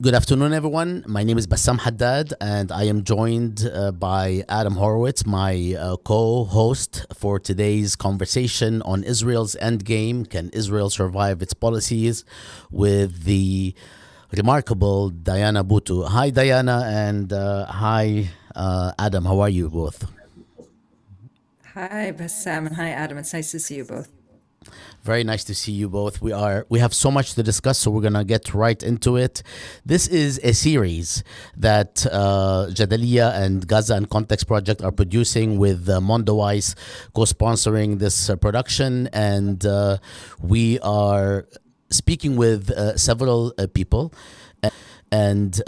Good afternoon, everyone. My name is Bassam Haddad, and I am joined by Adam Horowitz, my co-host for today's conversation on Israel's endgame. Can Israel survive its policies? With the remarkable Diana Buttu. Hi, Diana, and hi, Adam. How are you both? Hi, Bassam, and hi, Adam. It's nice to see you both. Very nice to see you both. We have so much to discuss, so we're gonna get right into it. This is a series that Jadaliya and Gaza and Context Project are producing with Mondoweiss co-sponsoring this production, and we are speaking with several people. And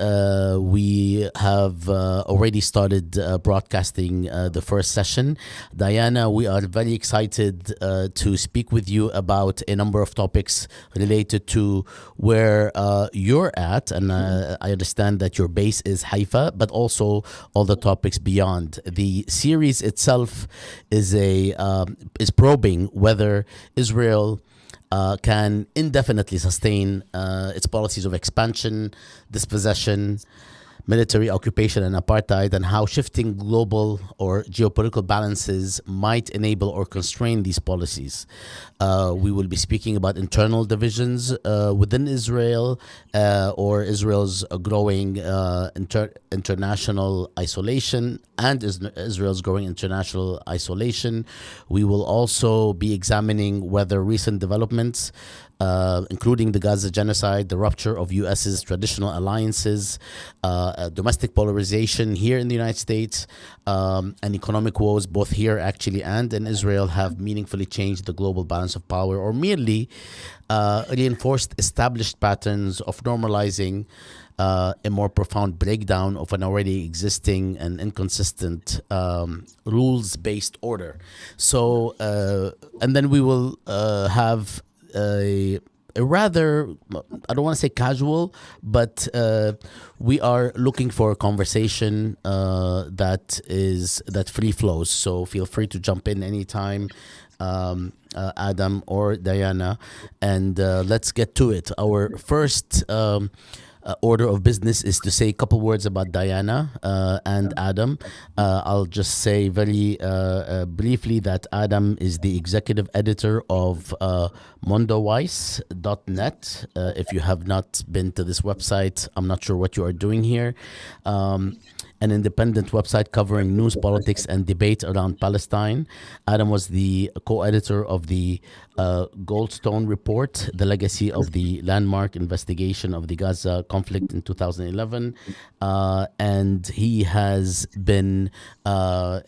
we have already started broadcasting the first session. Diana, we are very excited to speak with you about a number of topics related to where you're at. And I understand that your base is Haifa, but also all the topics beyond. The series itself is probing whether Israel can indefinitely sustain its policies of expansion, dispossession, military occupation, and apartheid, and how shifting global or geopolitical balances might enable or constrain these policies. We will be speaking about internal divisions within Israel or Israel's growing international isolation and Israel's growing international isolation. We will also be examining whether recent developments including the Gaza genocide, the rupture of U.S.'s traditional alliances, domestic polarization here in the United States, and economic woes both here actually and in Israel have meaningfully changed the global balance of power or merely reinforced established patterns of normalizing a more profound breakdown of an already existing and inconsistent rules-based order. So, and then we will have a rather, I don't want to say casual, but we are looking for a conversation that free flows. So feel free to jump in anytime, Adam or Diana, and let's get to it. Our first order of business is to say a couple words about Diana and Adam. I'll just say very briefly that Adam is the executive editor of mondoweiss.net. If you have not been to this website, I'm not sure what you are doing here. An independent website covering news, politics, and debate around Palestine. Adam was the co-editor of the Goldstone Report, the legacy of the landmark investigation of the Gaza conflict in 2011. And he has been a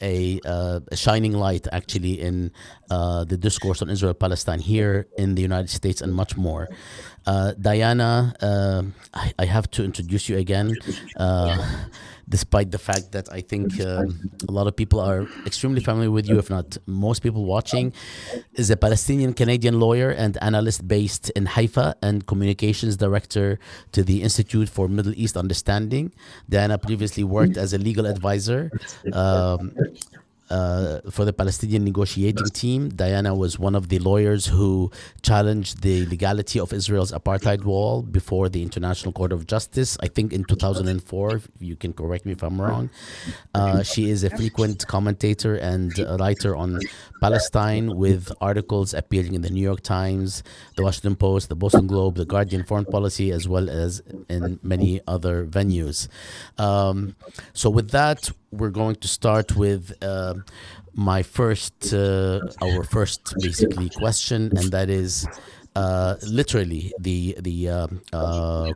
shining light, actually, in the discourse on Israel-Palestine here in the United States and much more. Diana, I have to introduce you again. Despite the fact that I think a lot of people are extremely familiar with you, if not most people watching, is a Palestinian-Canadian lawyer and analyst based in Haifa and Communications Director to the Institute for Middle East Understanding. Diana previously worked as a legal advisor for the Palestinian negotiating team. Diana was one of the lawyers who challenged the legality of Israel's apartheid wall before the International Court of Justice, I think in 2004. You can correct me if I'm wrong. She is a frequent commentator and writer on Palestine with articles appearing in the New York Times, the Washington Post, the Boston Globe, the Guardian Foreign Policy, as well as in many other venues. So with that, we're going to start with our first basically question, and that is literally the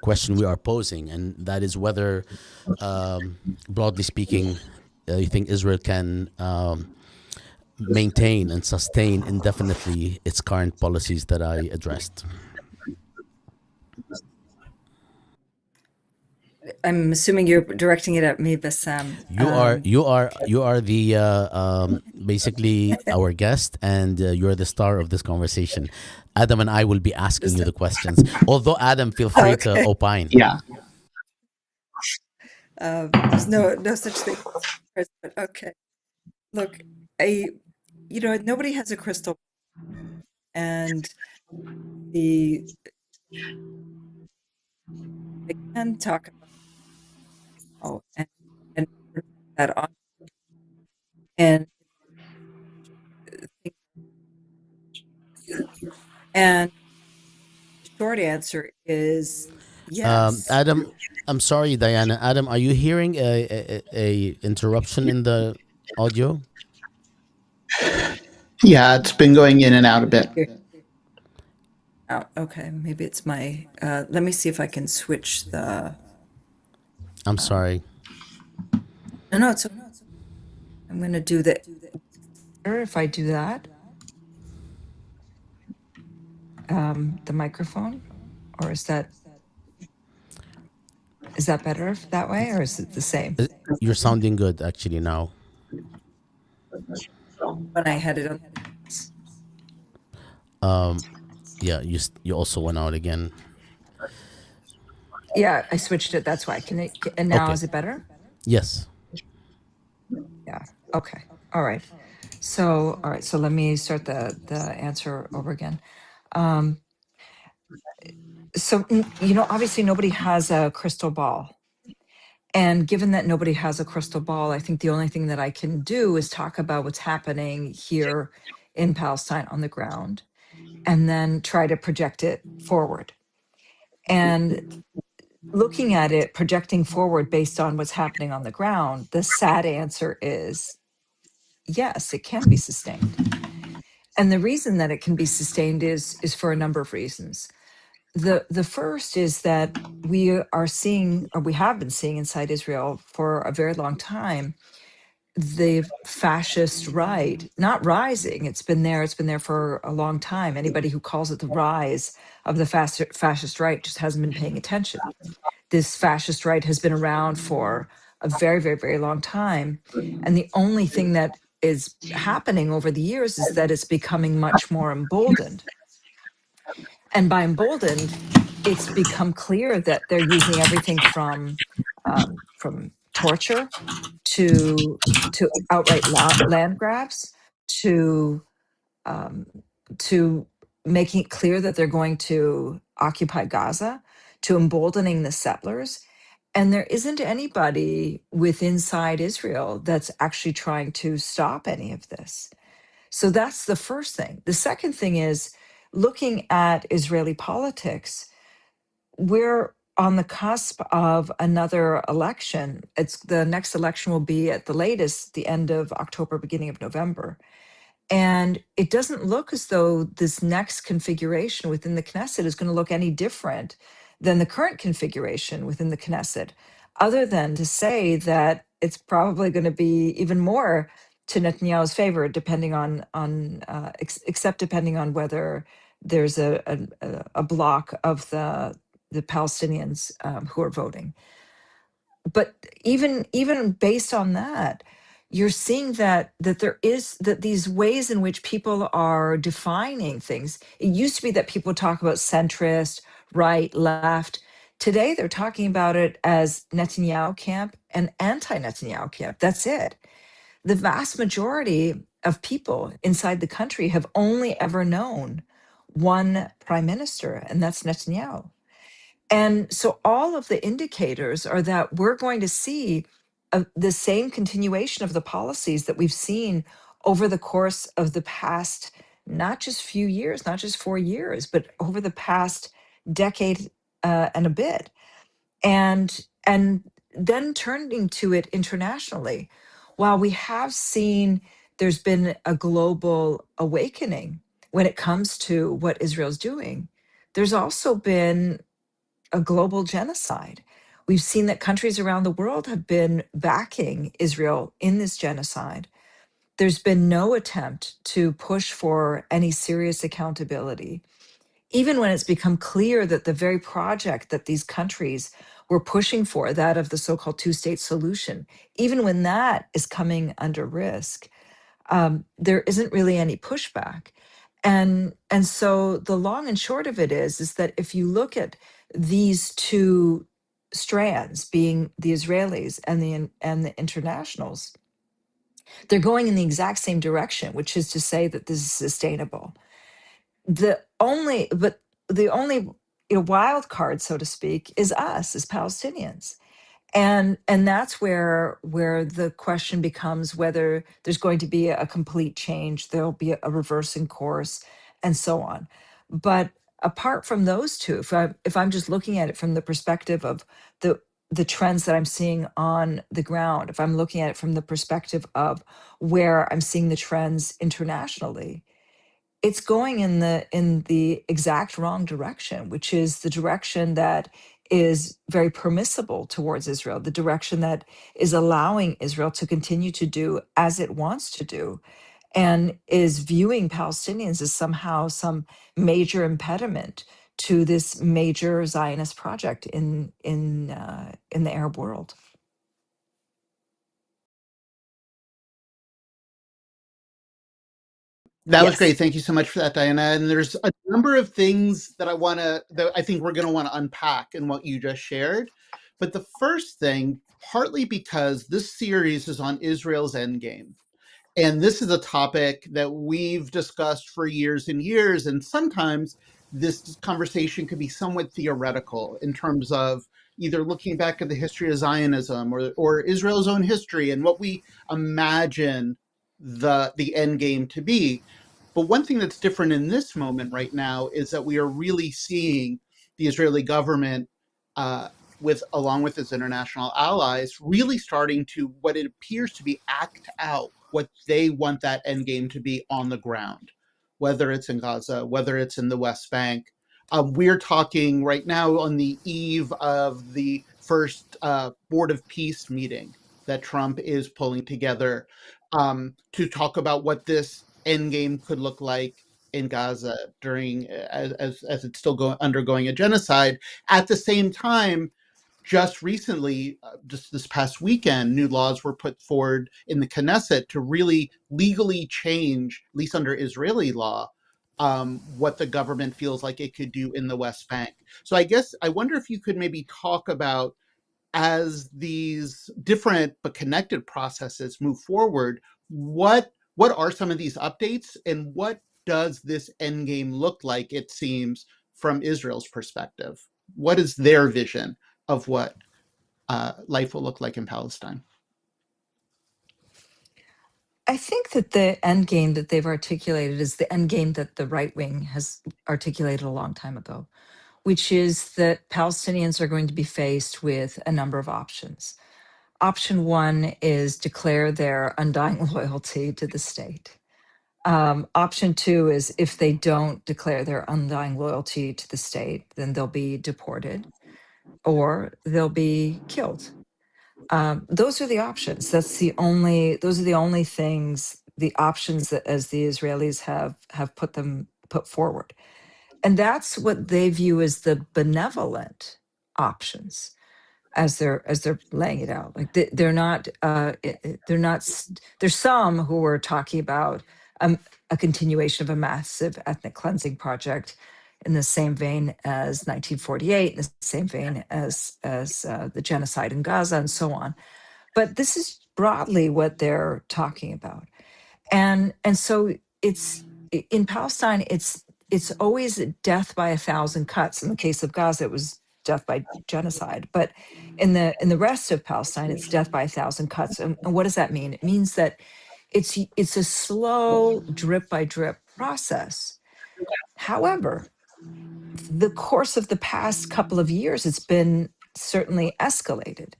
question we are posing, and that is whether, broadly speaking, you think Israel can maintain and sustain indefinitely its current policies that I addressed. I'm assuming you're directing it at me, Bassam. You are the basically our guest, and you're the star of this conversation. Adam and I will be asking you the questions. Although Adam, feel free to opine. Yeah. There's no such thing. But okay. Look, nobody has a crystal, and the I can talk about and project that on and think, and the short answer is yes. Adam, I'm sorry, Diana. Adam, are you hearing a interruption in the audio? Yeah, it's been going in and out a bit. Oh, okay, maybe it's my. Let me see if I can switch the. I'm sorry. No, no, it's. I'm going to do the. If I do that, the microphone, or is that better that way, or is it the same? You're sounding good actually now. When I had it on. Yeah, you also went out again. Yeah, I switched it. That's why. And now Okay. is it better? Yes. Yeah. Okay. All right. So, all right. So let me start the answer over again. So, obviously nobody has a crystal ball. And given that nobody has a crystal ball, I think the only thing that I can do is talk about what's happening here in Palestine on the ground and then try to project it forward. And looking at it, projecting forward based on what's happening on the ground, the sad answer is yes, it can be sustained. And the reason that it can be sustained is for a number of reasons. The first is that we are seeing, or we have been seeing inside Israel for a very long time, the fascist right not rising. It's been there for a long time. Anybody who calls it the rise of the fascist right just hasn't been paying attention. This fascist right has been around for a very, very, very long time. And the only thing that is happening over the years is that it's becoming much more emboldened. And by emboldened, it's become clear that they're using everything from torture to outright land grabs to um, to making it clear that they're going to occupy Gaza, to emboldening the settlers. And there isn't anybody with inside Israel that's actually trying to stop any of this. So that's the first thing. The second thing is looking at Israeli politics. We're on the cusp of another election. It's the next election will be at the latest the end of October, beginning of November. And it doesn't look as though this next configuration within the Knesset is going to look any different than the current configuration within the Knesset, other than to say that it's probably going to be even more to Netanyahu's favor, depending except depending on whether there's a block of the Palestinians who are voting. But even based on that, you're seeing that these ways in which people are defining things. It used to be that people talk about centrist, right, left. Today they're talking about it as Netanyahu camp and anti-Netanyahu camp. That's it. The vast majority of people inside the country have only ever known one prime minister, and that's Netanyahu. And so all of the indicators are that we're going to see the same continuation of the policies that we've seen over the course of the past, not just few years, not just 4 years, but over the past decade and a bit. And then turning to it internationally, while we have seen there's been a global awakening when it comes to what Israel's doing, there's also been a global genocide. We've seen that countries around the world have been backing Israel in this genocide. There's been no attempt to push for any serious accountability, even when it's become clear that the very project that these countries were pushing for, that of the so-called two-state solution, even when that is coming under risk, there isn't really any pushback. And so the long and short of it is that if you look at these two strands, being the Israelis and the internationals, they're going in the exact same direction, which is to say that this is sustainable. The only wild card, so to speak, is us as Palestinians. And that's where the question becomes whether there's going to be a complete change, there'll be a reversing course, and so on. But apart from those two, if I'm just looking at it from the perspective of the trends that I'm seeing on the ground, if I'm looking at it from the perspective of where I'm seeing the trends internationally, it's going in the exact wrong direction, which is the direction that is very permissible towards Israel, the direction that is allowing Israel to continue to do as it wants to do, and is viewing Palestinians as somehow some major impediment to this major Zionist project in the Arab world. That was Yes. great. Thank you so much for that, Diana. And there's a number of things that I think we're going to want to unpack in what you just shared. But the first thing, partly because this series is on Israel's endgame. And this is a topic that we've discussed for years and years. And sometimes this conversation could be somewhat theoretical in terms of either looking back at the history of Zionism or Israel's own history and what we imagine the end game to be. But one thing that's different in this moment right now is that we are really seeing the Israeli government, along with its international allies, really starting to what it appears to be act out what they want that end game to be on the ground, whether it's in Gaza, whether it's in the West Bank. We're talking right now on the eve of the first Board of Peace meeting that Trump is pulling together to talk about what this end game could look like in Gaza during as it's still undergoing a genocide. At the same time, just recently, just this past weekend, new laws were put forward in the Knesset to really legally change, at least under Israeli law, what the government feels like it could do in the West Bank. So I wonder if you could maybe talk about, as these different but connected processes move forward, what are some of these updates, and what does this end game look like, it seems, from Israel's perspective? What is their vision of what life will look like in Palestine? I think that the end game that they've articulated is the end game that the right wing has articulated a long time ago, which is that Palestinians are going to be faced with a number of options. Option one is declare their undying loyalty to the state. Option two is if they don't declare their undying loyalty to the state, then they'll be deported or they'll be killed. Those are the options. Those are the only things, the options that as the Israelis have put forward. And that's what they view as the benevolent options as they're laying it out. Like they're not they're not there's some who are talking about a continuation of a massive ethnic cleansing project in the same vein as 1948, in the same vein as the genocide in Gaza, and so on. But this is broadly what they're talking about. And so it's in Palestine, it's always death by 1,000 cuts. In the case of Gaza, it was death by genocide. But in the rest of Palestine, it's death by 1,000 cuts. And what does that mean? It means that it's a slow drip by drip process. However, the course of the past couple of years, it's been certainly escalated.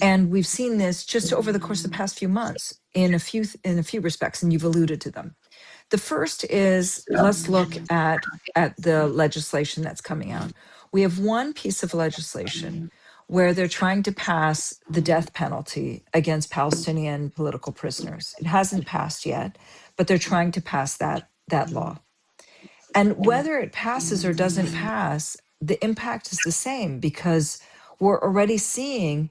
And we've seen this just over the course of the past few months in a few respects, and you've alluded to them. The first is, let's look at the legislation that's coming out. We have one piece of legislation where they're trying to pass the death penalty against Palestinian political prisoners. It hasn't passed yet, but they're trying to pass that law. And whether it passes or doesn't pass, the impact is the same, because we're already seeing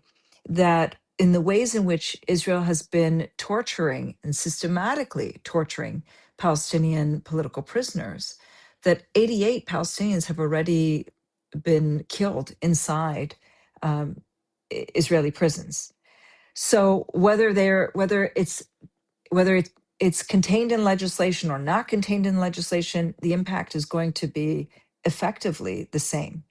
that in the ways in which Israel has been torturing and systematically torturing Palestinian political prisoners, that 88 Palestinians have already been killed inside Israeli prisons. So whether it's contained in legislation or not contained in legislation, the impact is going to be effectively the same.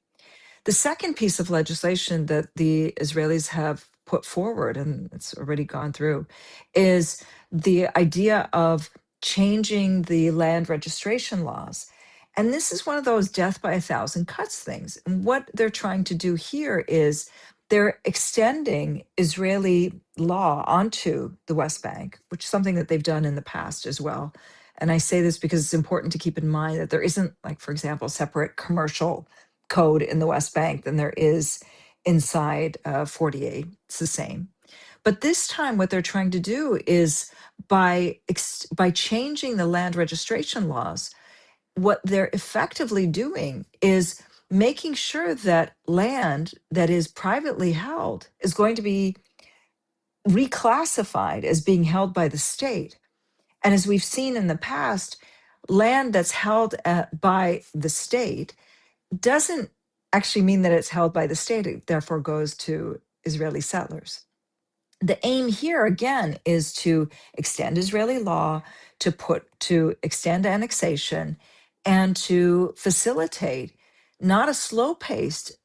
The second piece of legislation that the Israelis have put forward, and it's already gone through, is the idea of changing the land registration laws. And this is one of those death by a thousand cuts things. And what they're trying to do here is they're extending Israeli law onto the West Bank, which is something that they've done in the past as well. And I say this because it's important to keep in mind that there isn't, like, for example, separate commercial code in the West Bank than there is inside 48. It's the same. But this time, what they're trying to do is by changing the land registration laws, what they're effectively doing is making sure that land that is privately held is going to be reclassified as being held by the state. And as we've seen in the past, land that's held by the state doesn't actually mean that it's held by the state. It therefore goes to Israeli settlers. The aim here again is to extend Israeli law, to extend annexation, and to facilitate not a slow-paced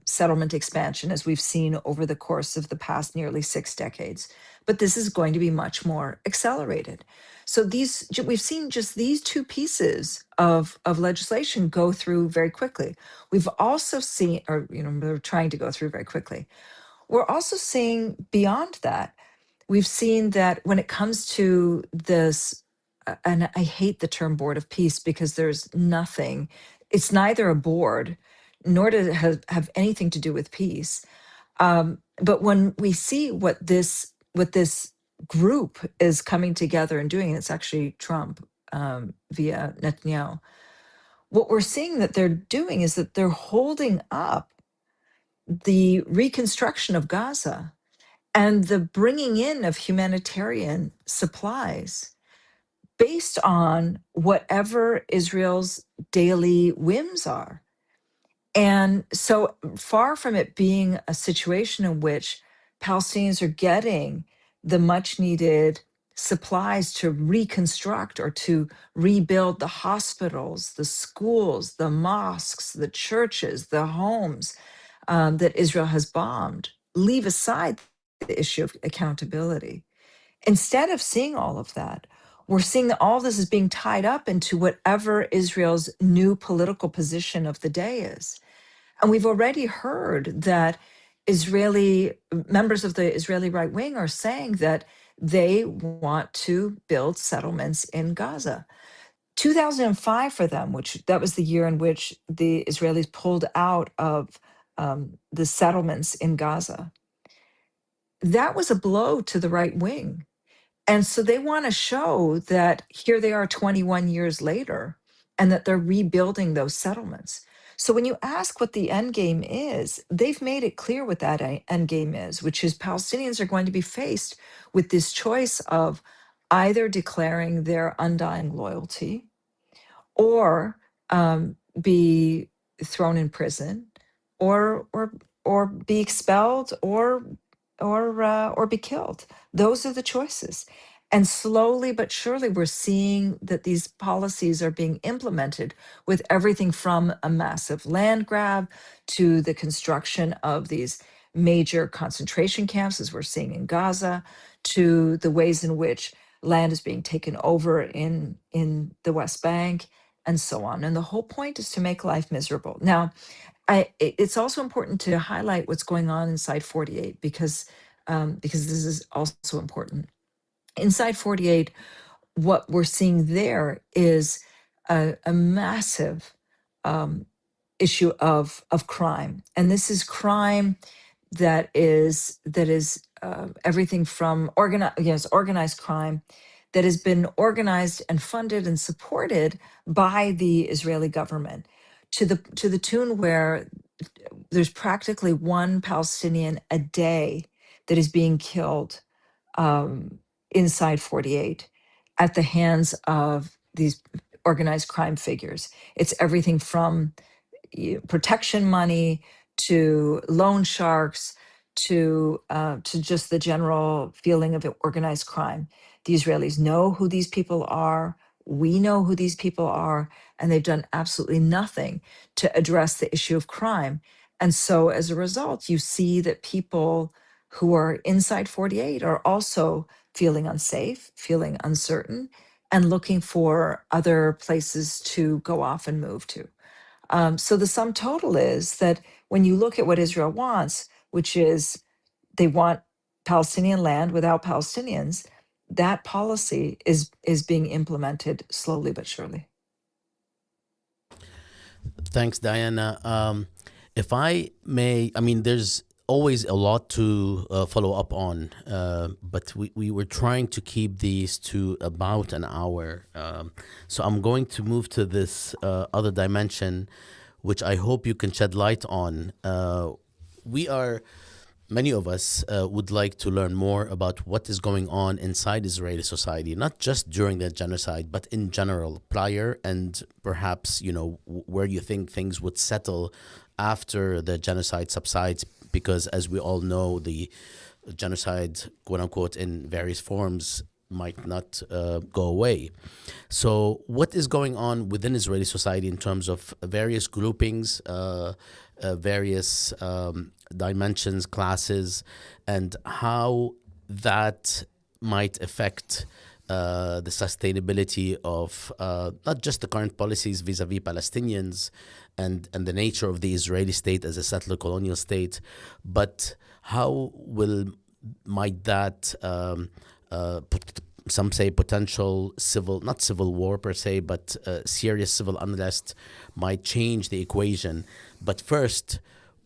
settlement expansion as we've seen over the course of the past nearly 6 decades, but this is going to be much more accelerated. So we've seen just these two pieces of legislation go through very quickly. We've also seen, or they're trying to go through very quickly. We're also seeing beyond that. We've seen that when it comes to this, and I hate the term board of peace because there's nothing, it's neither a board, nor does it have anything to do with peace. But when we see what this group is coming together and doing, and it's actually Trump via Netanyahu, what we're seeing that they're doing is that they're holding up the reconstruction of Gaza and the bringing in of humanitarian supplies based on whatever Israel's daily whims are. And so far from it being a situation in which Palestinians are getting the much needed supplies to reconstruct or to rebuild the hospitals, the schools, the mosques, the churches, the homes that Israel has bombed, leave aside the issue of accountability. Instead of seeing all of that, we're seeing that all of this is being tied up into whatever Israel's new political position of the day is. And we've already heard that Israeli members of the Israeli right wing are saying that they want to build settlements in Gaza. 2005 for them, that was the year in which the Israelis pulled out of the settlements in Gaza. That was a blow to the right wing. And so they want to show that here they are 21 years later and that they're rebuilding those settlements. So when you ask what the end game is, they've made it clear what that end game is, which is Palestinians are going to be faced with this choice of either declaring their undying loyalty or be thrown in prison or be expelled or be killed. Those are the choices. And slowly but surely, we're seeing that these policies are being implemented with everything from a massive land grab to the construction of these major concentration camps, as we're seeing in Gaza, to the ways in which land is being taken over in the West Bank, and so on. And the whole point is to make life miserable. Now, it's also important to highlight what's going on inside 48 because this is also important. Inside 48, what we're seeing there is a massive issue of crime, and this is crime that is everything from organized crime that has been organized and funded and supported by the Israeli government to the tune where there's practically one Palestinian a day that is being killed inside 48 at the hands of these organized crime figures. It's everything from protection money to loan sharks to just the general feeling of organized crime. The Israelis know who these people are. we know who these people are, and they've done absolutely nothing to address the issue of crime. And so as a result, you see that people who are inside 48 are also feeling unsafe, feeling uncertain, and looking for other places to go off and move to. So the sum total is that when you look at what Israel wants, which is they want Palestinian land without Palestinians, that policy is being implemented slowly but surely. Thanks, Diana. If I may, I mean, there's always a lot to follow up on, but we were trying to keep these to about an hour. So I'm going to move to this other dimension, which I hope you can shed light on. Many of us would like to learn more about what is going on inside Israeli society, not just during the genocide, but in general, prior, and perhaps, where you think things would settle after the genocide subsides, because as we all know, the genocide, quote unquote, in various forms might not go away. So what is going on within Israeli society in terms of various groupings, various dimensions, classes, and how that might affect the sustainability of not just the current policies vis-a-vis Palestinians and the nature of the Israeli state as a settler colonial state, but how might that some say potential not civil war per se, but serious civil unrest might change the equation. But first,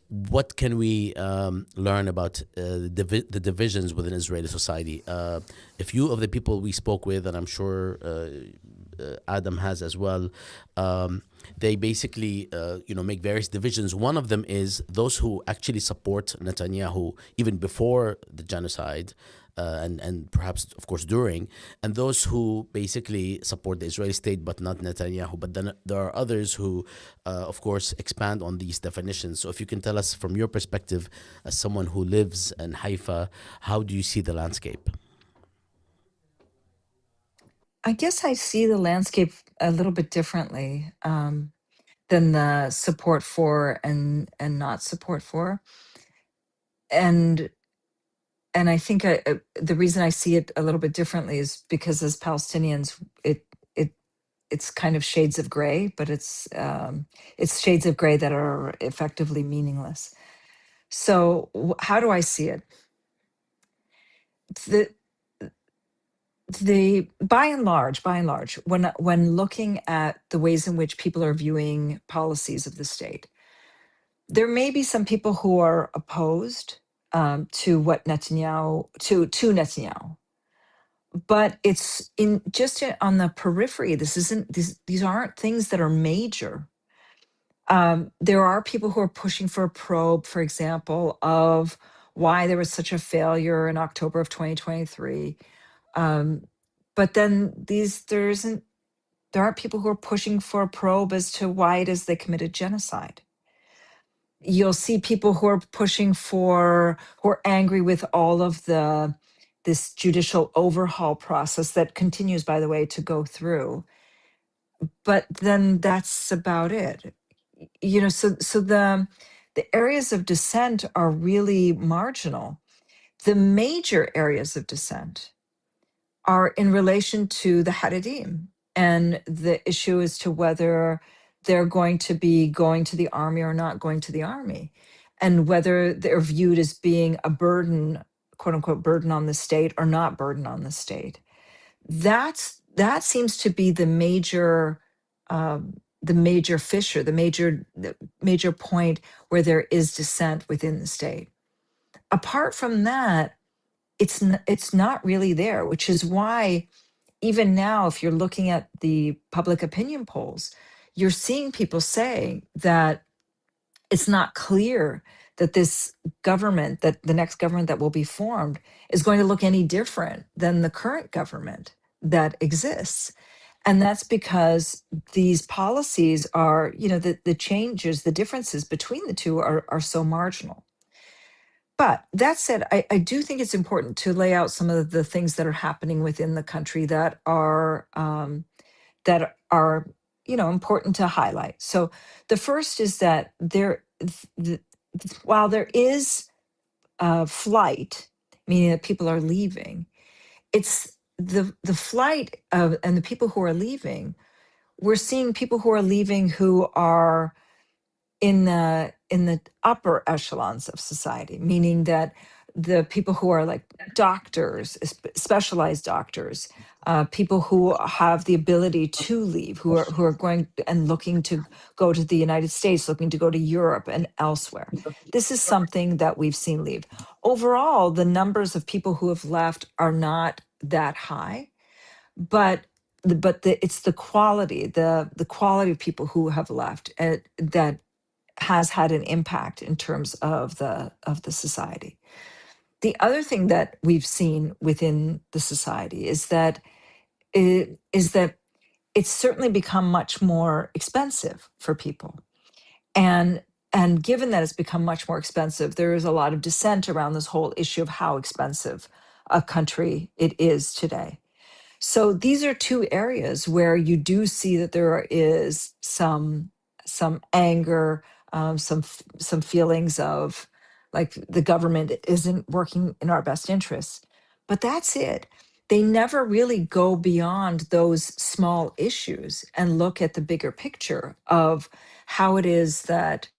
what can we learn about the divisions within Israeli society? A few of the people we spoke with, and I'm sure Adam has as well, they basically make various divisions. One of them is those who actually support Netanyahu even before the genocide, and perhaps, of course, during, and those who basically support the Israeli state but not Netanyahu. But then there are others who, of course, expand on these definitions. So if you can tell us from your perspective, as someone who lives in Haifa, how do you see the landscape? I guess I see the landscape a little bit differently than the support for and not support for. And I think the reason I see it a little bit differently is because as Palestinians, it's kind of shades of gray, but it's shades of gray that are effectively meaningless. So how do I see it? The by and large, when looking at the ways in which people are viewing policies of the state, there may be some people who are opposed to what Netanyahu to Netanyahu, but it's on the periphery. These aren't things that are major. There are people who are pushing for a probe, for example, of why there was such a failure in October of 2023. But then there aren't people who are pushing for a probe as to why it is they committed genocide. You'll see people who are who are angry with all of this judicial overhaul process that continues, by the way, to go through. But then that's about it. So the areas of dissent are really marginal. The major areas of dissent are in relation to the Haradim and the issue as to whether they're going to be going to the army or not going to the army, and whether they're viewed as being a burden, quote unquote, burden on the state or not burden on the state. That seems to be the major fissure, the major point where there is dissent within the state. Apart from that, it's not really there, which is why even now, if you're looking at the public opinion polls, you're seeing people say that it's not clear that this government, that the next government that will be formed, is going to look any different than the current government that exists. And that's because these policies are, the changes, the differences between the two are so marginal. But that said, I do think it's important to lay out some of the things that are happening within the country that are that are, important to highlight. So the first is that while there is flight, meaning that people are leaving, it's the flight of and the people who are leaving. We're seeing people who are leaving who are in the upper echelons of society, meaning that the people who are like doctors, specialized doctors, people who have the ability to leave, who are going and looking to go to the United States, looking to go to Europe and elsewhere. This is something that we've seen leave. Overall, the numbers of people who have left are not that high, but it's the quality, the quality of people who have left that has had an impact in terms of the society. The other thing that we've seen within the society is that it's certainly become much more expensive for people. And given that it's become much more expensive, there is a lot of dissent around this whole issue of how expensive a country it is today. So these are two areas where you do see that there is some anger, some feelings of like the government isn't working in our best interests. But that's it. They never really go beyond those small issues and look at the bigger picture of how it is that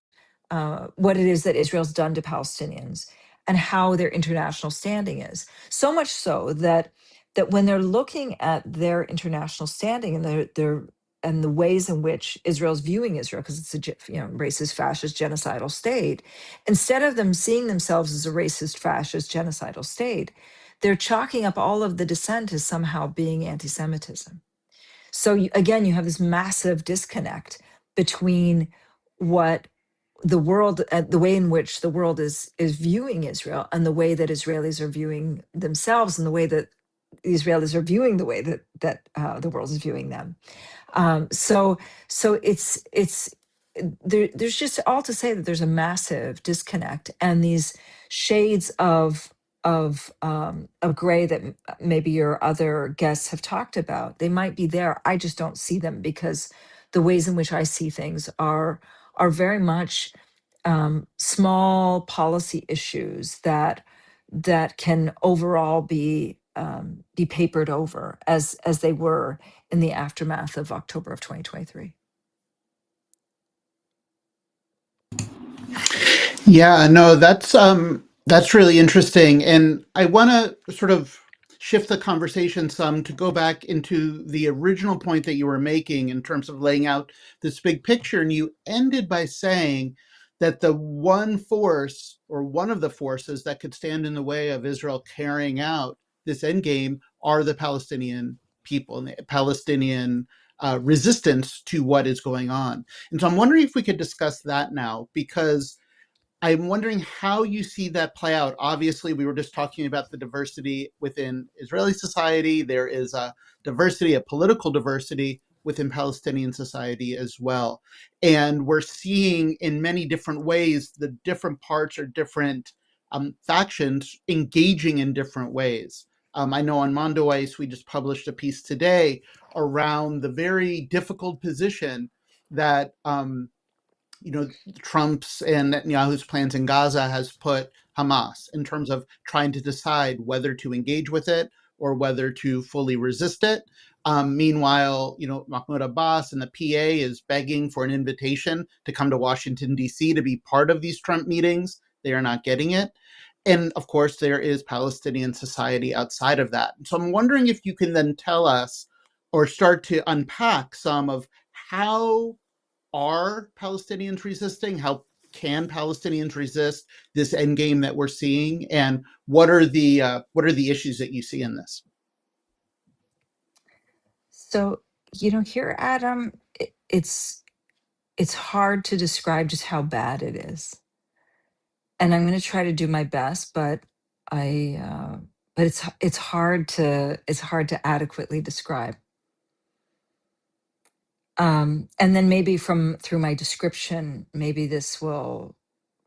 what it is that Israel's done to Palestinians and how their international standing is. So much so that when they're looking at their international standing and their and the ways in which Israel's viewing Israel, because it's a racist, fascist, genocidal state, instead of them seeing themselves as a racist, fascist, genocidal state, they're chalking up all of the dissent as somehow being anti-Semitism. So again, you have this massive disconnect between what the world, the way in which the world is viewing Israel, and the way that Israelis are viewing themselves, and the way that the Israelis are viewing the way that the world is viewing them. So it's there's just all to say that there's a massive disconnect, and these shades of gray that maybe your other guests have talked about, they might be there. I just don't see them, because the ways in which I see things are very much small policy issues that can overall be papered over as they were in the aftermath of October of 2023. Yeah, no, that's really interesting. And I want to sort of shift the conversation some to go back into the original point that you were making in terms of laying out this big picture. And you ended by saying that the one force, or one of the forces, that could stand in the way of Israel carrying out this end game are the Palestinian people and the Palestinian resistance to what is going on. And so I'm wondering if we could discuss that now, because I'm wondering how you see that play out. Obviously, we were just talking about the diversity within Israeli society. There is a diversity, a political diversity within Palestinian society as well. And we're seeing in many different ways the different parts or different factions engaging in different ways. I know on Mondo Ice, we just published a piece today around the very difficult position that Trump's and Netanyahu's plans in Gaza has put Hamas in terms of trying to decide whether to engage with it or whether to fully resist it. Meanwhile, Mahmoud Abbas and the PA is begging for an invitation to come to Washington, D.C. to be part of these Trump meetings. They are not getting it. And of course, there is Palestinian society outside of that. So I'm wondering if you can then tell us or start to unpack some of how are Palestinians resisting? How can Palestinians resist this end game that we're seeing? And what are the issues that you see in this? So, here, Adam, it's hard to describe just how bad it is, and I'm going to try to do my best, but it's hard to adequately describe. And then maybe through my description, maybe this will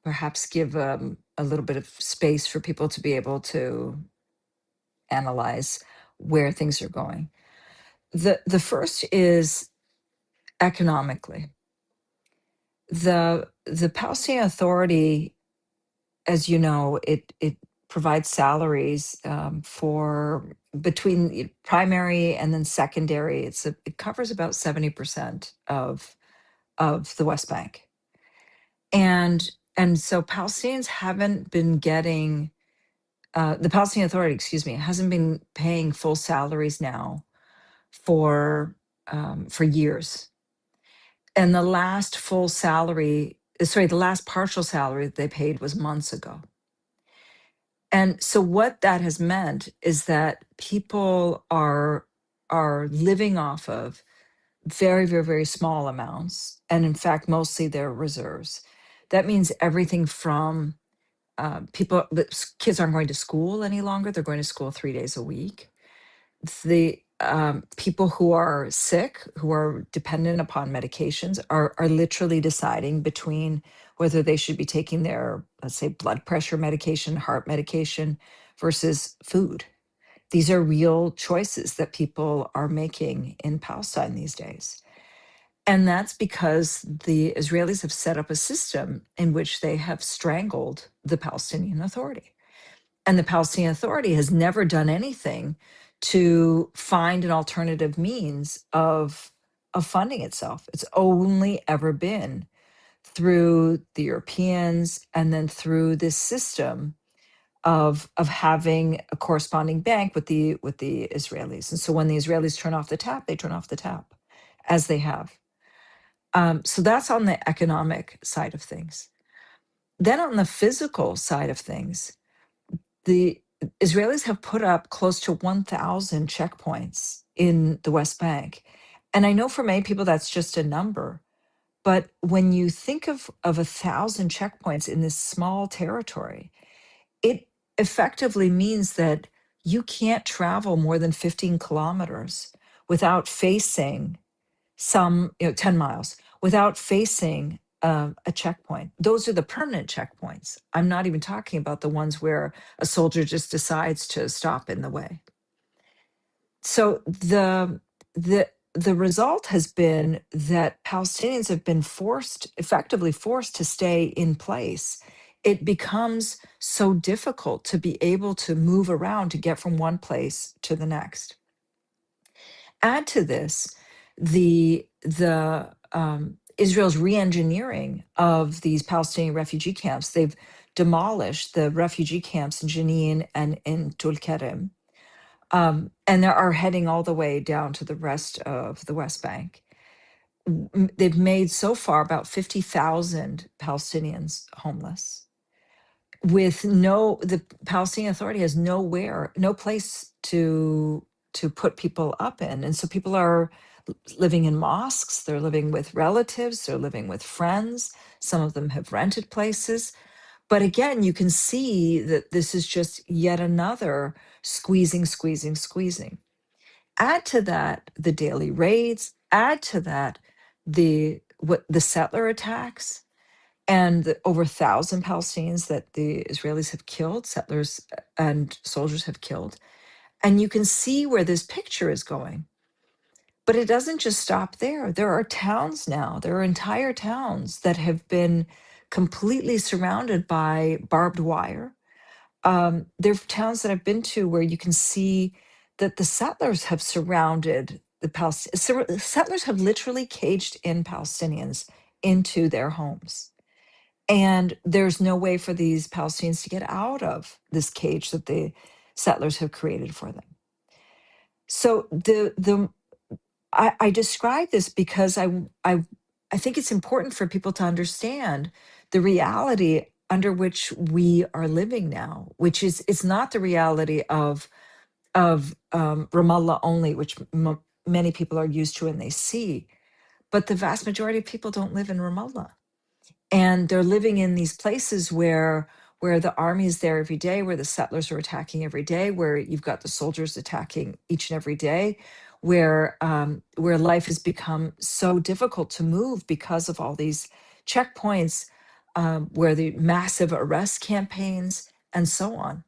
perhaps give a little bit of space for people to be able to analyze where things are going. The first is economically. The Palestinian Authority, as you know, it provides salaries for between primary and then secondary. It covers about 70% of the West Bank, and so Palestinians haven't been getting the Palestinian Authority, excuse me, hasn't been paying full salaries now for years. And the last full salary, the last partial salary that they paid was months ago. And so what that has meant is that people are living off of very, very, very small amounts, and in fact, mostly their reserves. That means everything from kids aren't going to school any longer; they're going to school 3 days a week. The people who are sick, who are dependent upon medications, are literally deciding between whether they should be taking their, let's say, blood pressure medication, heart medication, versus food. These are real choices that people are making in Palestine these days. And that's because the Israelis have set up a system in which they have strangled the Palestinian Authority. And the Palestinian Authority has never done anything to find an alternative means of funding itself. It's only ever been through the Europeans and then through this system of having a corresponding bank with the Israelis. And so when the Israelis turn off the tap, they turn off the tap, as they have. So that's on the economic side of things. Then on the physical side of things, the Israelis have put up close to 1,000 checkpoints in the West Bank. And I know for many people that's just a number, but when you think of 1,000 checkpoints in this small territory, it effectively means that you can't travel more than 15 kilometers without facing 10 miles, without facing a checkpoint. Those are the permanent checkpoints. I'm not even talking about the ones where a soldier just decides to stop in the way. So the result has been that Palestinians have been effectively forced to stay in place. It becomes so difficult to be able to move around to get from one place to the next. Add to this the Israel's re-engineering of these Palestinian refugee camps. They've demolished the refugee camps in Jenin and in Tulkarem, and they are heading all the way down to the rest of the West Bank. They've made so far about 50,000 Palestinians homeless. The Palestinian Authority has no place to put people up in, and so people are living in mosques, they're living with relatives, they're living with friends. Some of them have rented places. But again, you can see that this is just yet another squeezing. Add to that the daily raids, add to that the settler attacks, and the over 1,000 Palestinians that the Israelis have killed, settlers and soldiers have killed. And you can see where this picture is going. But it doesn't just stop there. There are towns now, there are entire towns that have been completely surrounded by barbed wire. There are towns that I've been to where you can see that the settlers have surrounded the Palestinians. Settlers have literally caged in Palestinians into their homes. And there's no way for these Palestinians to get out of this cage that the settlers have created for them. So I describe this because I think it's important for people to understand the reality under which we are living now, which is it's not the reality of Ramallah only, which many people are used to and they see, but the vast majority of people don't live in Ramallah, and they're living in these places where the army is there every day, where the settlers are attacking every day, where you've got the soldiers attacking each and every day, where life has become so difficult to move because of all these checkpoints, where the massive arrest campaigns and so on.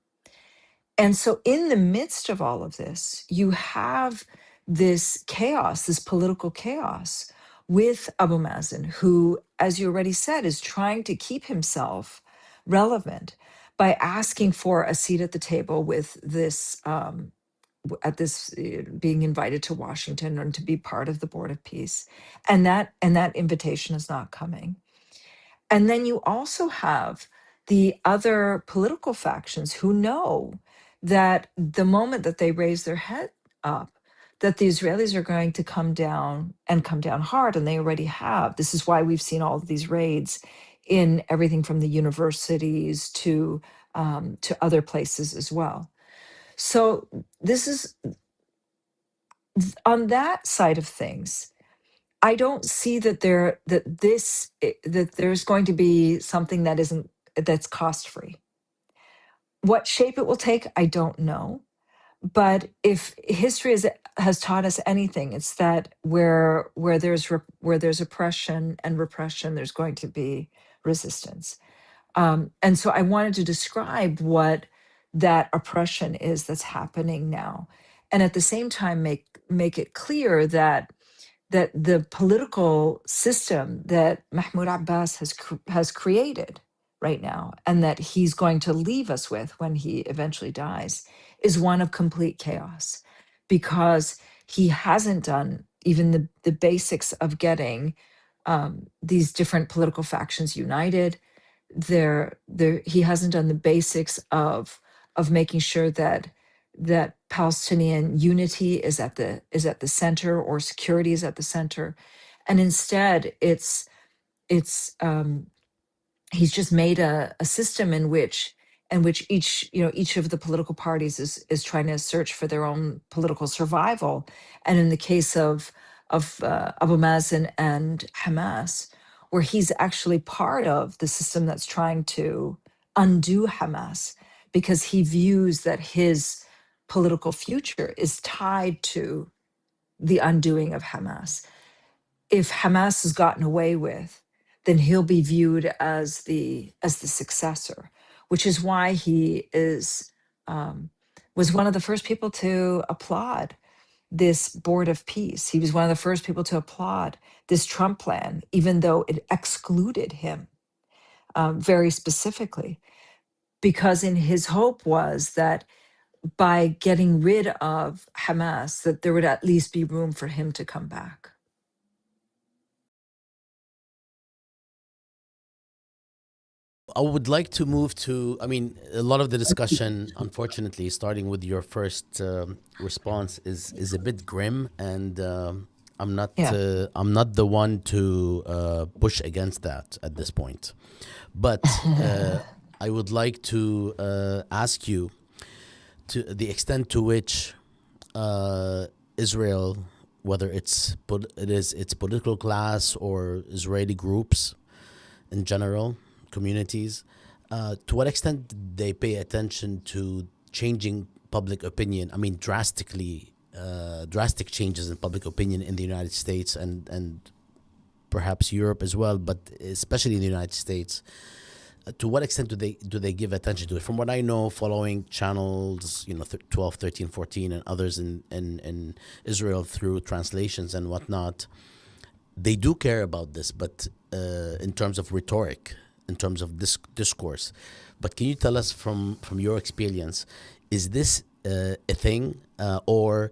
And so in the midst of all of this, you have this chaos, this political chaos with Abu Mazen, who, as you already said, is trying to keep himself relevant by asking for a seat at the table with this, being invited to Washington and to be part of the Board of Peace, and that invitation is not coming. And then you also have the other political factions who know that the moment that they raise their head up, that the Israelis are going to come down and come down hard, and they already have. This is why we've seen all of these raids in everything from the universities to other places as well. So this is on that side of things. I don't see that that there's going to be something that's cost free. What shape it will take, I don't know. But if history has taught us anything, it's that where there's oppression and repression, there's going to be resistance. And so I wanted to describe what that oppression is that's happening now, and at the same time make it clear that the political system that Mahmoud Abbas has created right now, and that he's going to leave us with when he eventually dies, is one of complete chaos, because he hasn't done even the basics of getting these different political factions united. He hasn't done the basics of making sure that Palestinian unity is at the center, or security is at the center, and instead he's just made a system in which each of the political parties is trying to search for their own political survival. And in the case of Abu Mazen and Hamas, where he's actually part of the system that's trying to undo Hamas, because he views that his political future is tied to the undoing of Hamas. If Hamas is gotten away with, then he'll be viewed as the successor, which is why he was one of the first people to applaud this Board of Peace. He was one of the first people to applaud this Trump plan, even though it excluded him very specifically, because in his hope was that by getting rid of Hamas, that there would at least be room for him to come back. I would like to move to, I mean, a lot of the discussion, unfortunately, starting with your first response, is a bit grim, and I'm not the one to push against that at this point. But I would like to ask you to the extent to which Israel, whether it's its political class or Israeli groups in general, communities, to what extent they pay attention to changing public opinion. I mean, drastic changes in public opinion in the United States and perhaps Europe as well, but especially in the United States. To what extent do they give attention to it? From what I know, following channels, 12, 13, 14, and others in Israel through translations and whatnot, they do care about this, but in terms of rhetoric, in terms of discourse. But can you tell us from your experience, is this a thing, or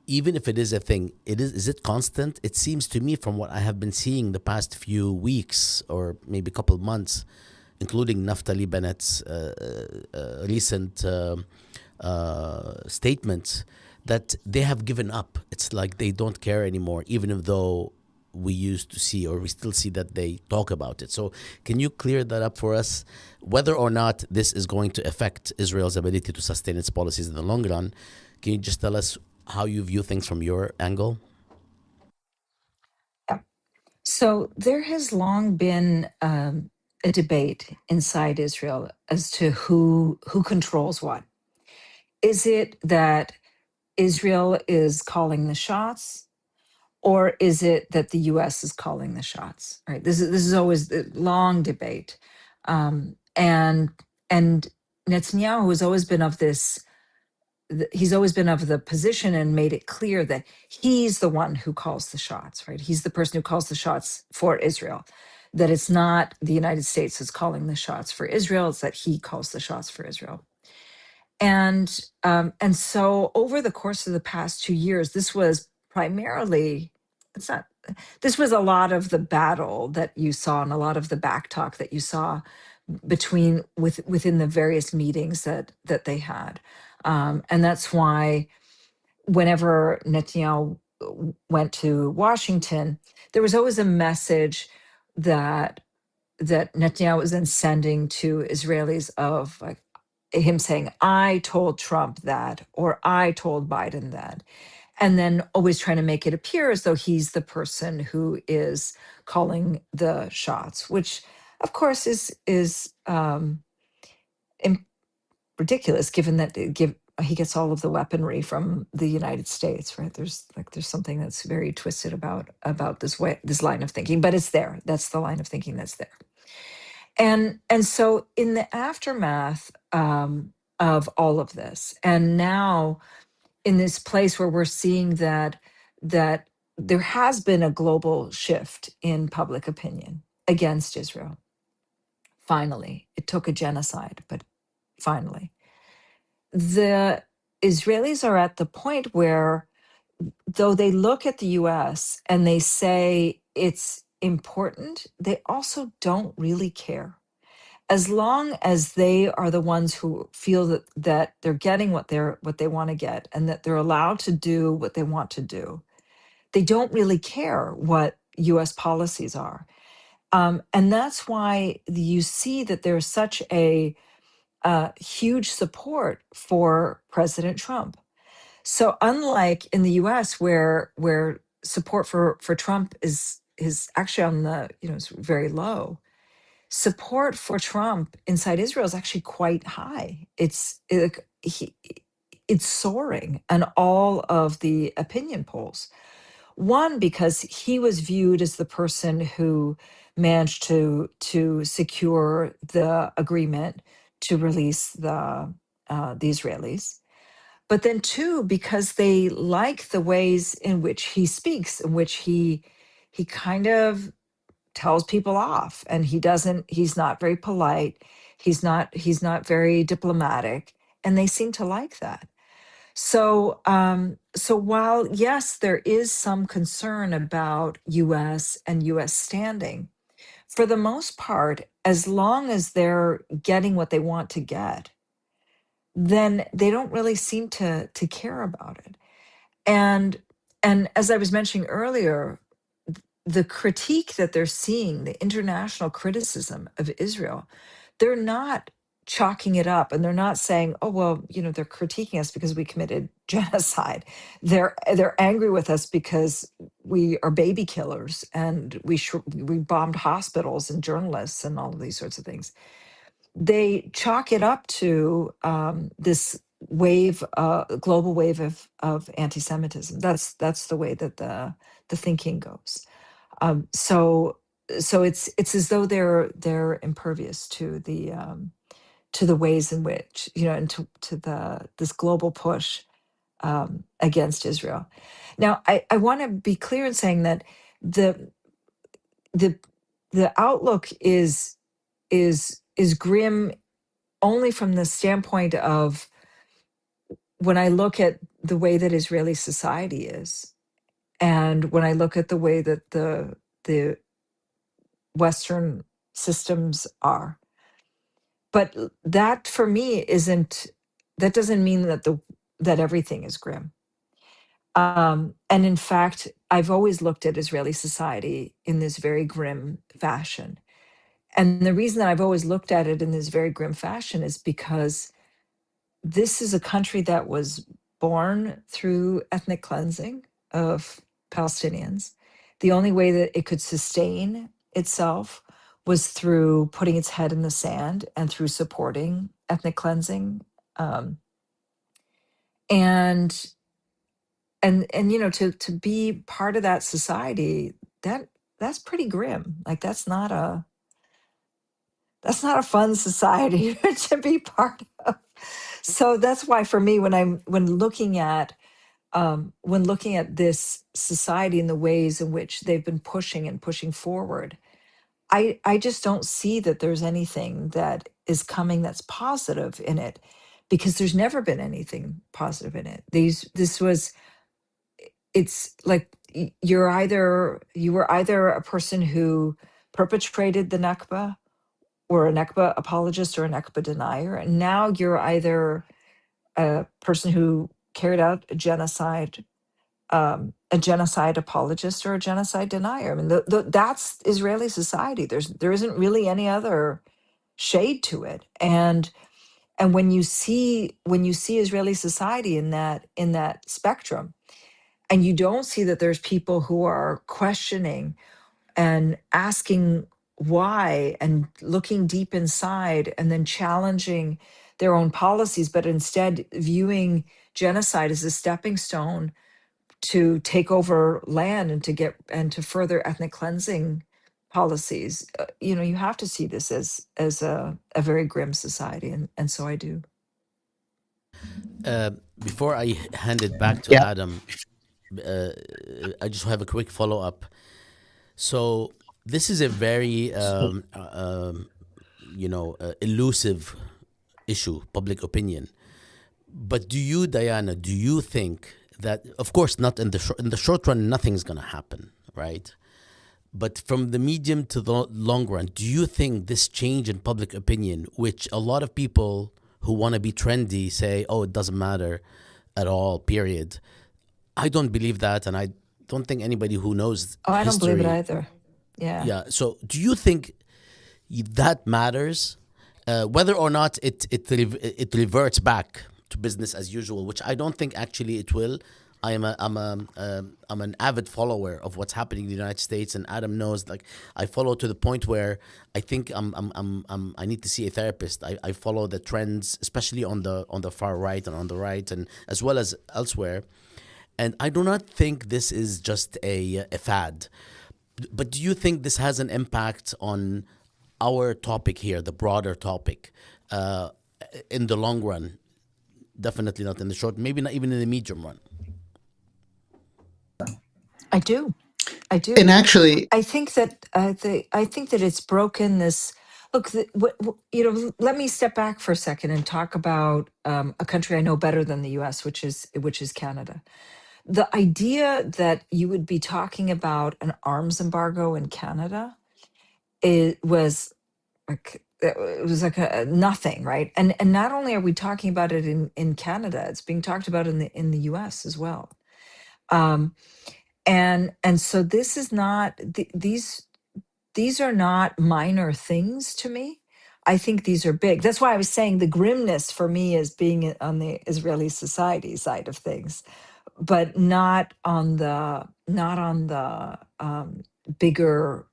even if it is a thing, is it constant? It seems to me, from what I have been seeing the past few weeks or maybe a couple of months, including Naftali Bennett's recent statements, that they have given up. It's like they don't care anymore, even though we used to see, or we still see, that they talk about it. So can you clear that up for us, whether or not this is going to affect Israel's ability to sustain its policies in the long run? Can you just tell us how you view things from your angle? Yeah. So there has long been a debate inside Israel as to who controls what. Is it that Israel is calling the shots, or is it that the U.S. is calling the shots? Right. This is always a long debate, and Netanyahu has always been of this he's always been of the position and made it clear that he's the one who calls the shots, right? He's the person who calls the shots for Israel. That it's not the United States who's calling the shots for Israel; it's that he calls the shots for Israel. And so over the course of the past 2 years, this was primarily, it's not, this was a lot of the battle that you saw and a lot of the backtalk that you saw within the various meetings that they had. And that's why whenever Netanyahu went to Washington, there was always a message that Netanyahu was then sending to Israelis of like him saying, I told Trump that, or I told Biden that. And then always trying to make it appear as though he's the person who is calling the shots, which of course is ridiculous given that he gets all of the weaponry from the United States, right? There's something that's very twisted about this line of thinking, but it's there. That's the line of thinking that's there. And so in the aftermath of all of this, and now in this place where we're seeing that there has been a global shift in public opinion against Israel. Finally, it took a genocide, but finally, the Israelis are at the point where, though they look at the US and they say it's important, they also don't really care. As long as they are the ones who feel that they're getting what they want to get and that they're allowed to do what they want to do, they don't really care what US policies are. And that's why you see that there's such a huge support for President Trump. So unlike in the US where support for Trump is actually on the, is very low, support for Trump inside Israel is actually quite high. It's soaring on all of the opinion polls. One, because he was viewed as the person who managed to secure the agreement to release the Israelis. But then two, because they like the ways in which he speaks, in which he kind of tells people off, and he's not very polite, he's not very diplomatic, and they seem to like that. So while yes, there is some concern about US and US standing, for the most part, as long as they're getting what they want to get, then they don't really seem to care about it. And as I was mentioning earlier, the critique that they're seeing, the international criticism of Israel, they're not chalking it up and they're not saying, oh, well, they're critiquing us because we committed genocide. They're angry with us because we are baby killers and we bombed hospitals and journalists and all of these sorts of things. They chalk it up to this global wave of anti-Semitism. That's the way that the thinking goes. So it's as though they're impervious to the ways in which and to this global push against Israel. Now, I want to be clear in saying that the outlook is grim only from the standpoint of when I look at the way that Israeli society is, and when I look at the way that the Western systems are. But that for me that doesn't mean that everything is grim. And in fact, I've always looked at Israeli society in this very grim fashion. And the reason that I've always looked at it in this very grim fashion is because this is a country that was born through ethnic cleansing of Palestinians. The only way that it could sustain itself was through putting its head in the sand and through supporting ethnic cleansing. And to be part of that society, that's pretty grim. Like that's not a fun society to be part of. So that's why for me, when looking at this society and the ways in which they've been pushing forward, I just don't see that there's anything that is coming that's positive in it, because there's never been anything positive in it. It's like you were either a person who perpetrated the Nakba, or a Nakba apologist, or a Nakba denier, and now you're either a person who carried out a genocide apologist, or a genocide denier. I mean, that's Israeli society. There isn't really any other shade to it. And when you see Israeli society in that spectrum, and you don't see that there's people who are questioning and asking why, and looking deep inside, and then challenging their own policies, but instead viewing genocide as a stepping stone to take over land, and to further ethnic cleansing policies, you have to see this as a very grim society, and so I do. Before I hand it back to Yeah. Adam, I just have a quick follow up. So this is a very elusive issue, public opinion. But do you, Diana, think that, of course, not in the short run, nothing's going to happen, right? But from the medium to the long run, do you think this change in public opinion, which a lot of people who want to be trendy say, oh, it doesn't matter at all, period. I don't believe that, and I don't think anybody who knows I don't history, believe it either. Yeah. Yeah. So do you think that matters? Whether or not it reverts back to business as usual, which I don't think actually it will. I'm an avid follower of what's happening in the United States, and Adam knows, like, I follow to the point where I think I need to see a therapist. I follow the trends, especially on the far right and on the right, and as well as elsewhere. And I do not think this is just a fad. But do you think this has an impact on our topic here, the broader topic, in the long run? Definitely not in the short, maybe not even in the medium run. I do. And actually, I think that it's broken this. Look, let me step back for a second and talk about a country I know better than the U.S., which is Canada. The idea that you would be talking about an arms embargo in Canada, it was like a nothing, right? And not only are we talking about it in Canada, it's being talked about in the U.S. as well. And so this is not these are not minor things to me. I think these are big. That's why I was saying the grimness for me is being on the Israeli society side of things, but not on the bigger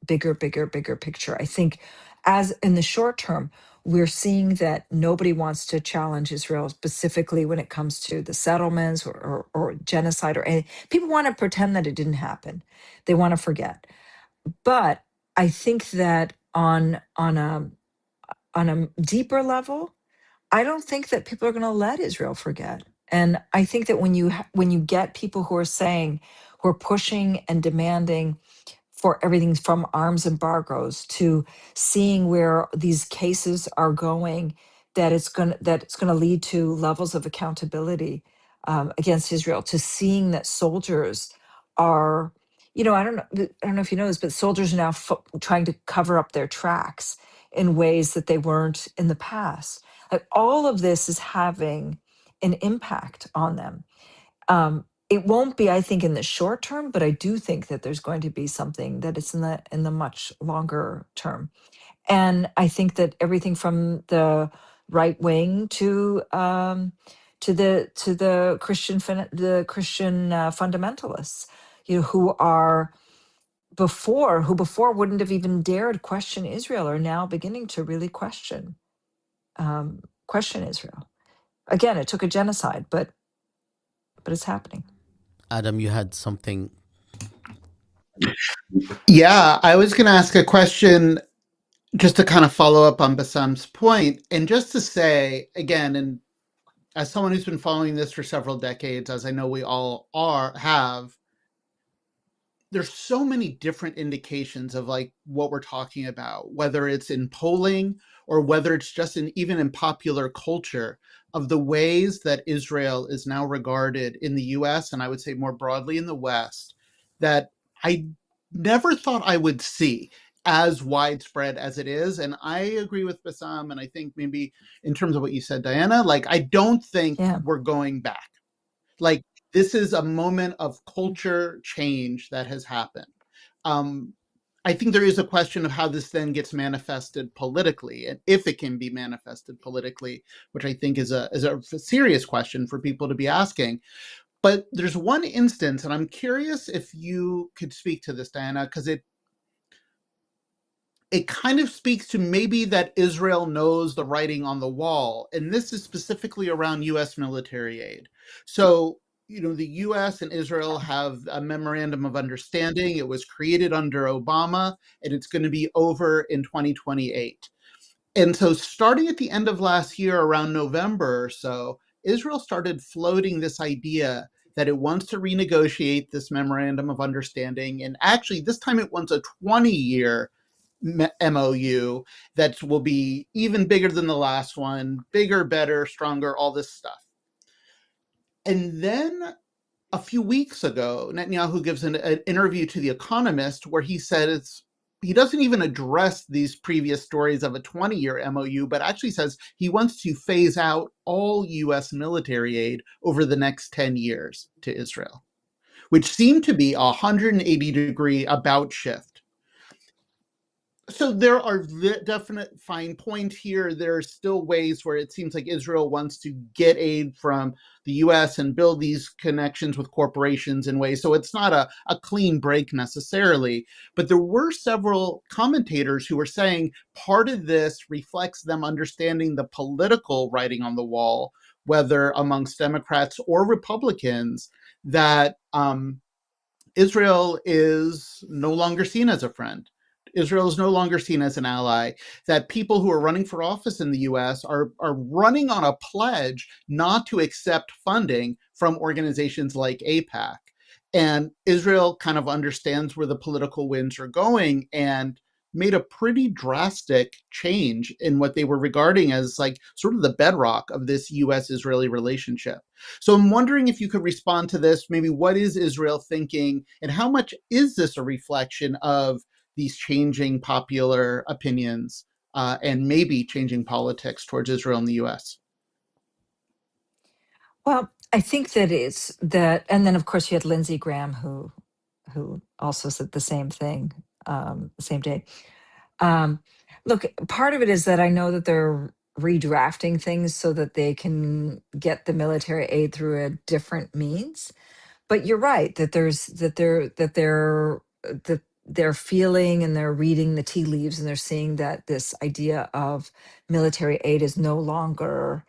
picture. I think, as in the short term, we're seeing that nobody wants to challenge Israel, specifically when it comes to the settlements, or genocide, or anything. People want to pretend that it didn't happen. They want to forget. But I think that on a deeper level, I don't think that people are going to let Israel forget. And I think that when you get people who are pushing and demanding for everything from arms embargoes to seeing where these cases are going, that it's going to lead to levels of accountability against Israel, to seeing that soldiers are, I don't know if you know this, but soldiers are now trying to cover up their tracks in ways that they weren't in the past. Like, all of this is having an impact on them. It won't be, I think, in the short term, but I do think that there's going to be something that it's in the much longer term. And I think that everything from the right wing to the Christian fundamentalists, who before wouldn't have even dared question Israel, are now beginning to really question Israel. Again, it took a genocide, but it's happening. Adam, you had something. Yeah, I was going to ask a question just to kind of follow up on Bassam's point, and just to say again, and as someone who's been following this for several decades, as I know we all have, there's so many different indications of like what we're talking about, whether it's in polling or whether it's just even in popular culture, of the ways that Israel is now regarded in the US, and I would say more broadly in the West, that I never thought I would see as widespread as it is. And I agree with Bassam, and I think maybe in terms of what you said, Diana, like I don't think we're going back. Like, this is a moment of culture change that has happened. I think there is a question of how this then gets manifested politically, and if it can be manifested politically, which I think is a serious question for people to be asking. But there's one instance, and I'm curious if you could speak to this, Diana, because it kind of speaks to maybe that Israel knows the writing on the wall. And this is specifically around US military aid. So, the US and Israel have a memorandum of understanding. It was created under Obama, and it's going to be over in 2028. And so starting at the end of last year, around November or so, Israel started floating this idea that it wants to renegotiate this memorandum of understanding. And actually, this time it wants a 20-year MOU that will be even bigger than the last one, bigger, better, stronger, all this stuff. And then a few weeks ago, Netanyahu gives an interview to The Economist where he said he doesn't even address these previous stories of a 20-year MOU, but actually says he wants to phase out all US military aid over the next 10 years to Israel, which seemed to be a 180-degree about shift. So there are definite fine points here. There are still ways where it seems like Israel wants to get aid from the US and build these connections with corporations in ways. So it's not a clean break necessarily. But there were several commentators who were saying part of this reflects them understanding the political writing on the wall, whether amongst Democrats or Republicans, that Israel is no longer seen as a friend. Israel is no longer seen as an ally, that people who are running for office in the US are running on a pledge not to accept funding from organizations like AIPAC. And Israel kind of understands where the political winds are going and made a pretty drastic change in what they were regarding as like sort of the bedrock of this US-Israeli relationship. So I'm wondering if you could respond to this, maybe what is Israel thinking, and how much is this a reflection of these changing popular opinions and maybe changing politics towards Israel in the US? Well, I think that it's that, and then of course you had Lindsey Graham who also said the same thing, the same day. Look, part of it is that I know that they're redrafting things so that they can get the military aid through a different means. But you're right that they're feeling and they're reading the tea leaves, and they're seeing that this idea of military aid is no longer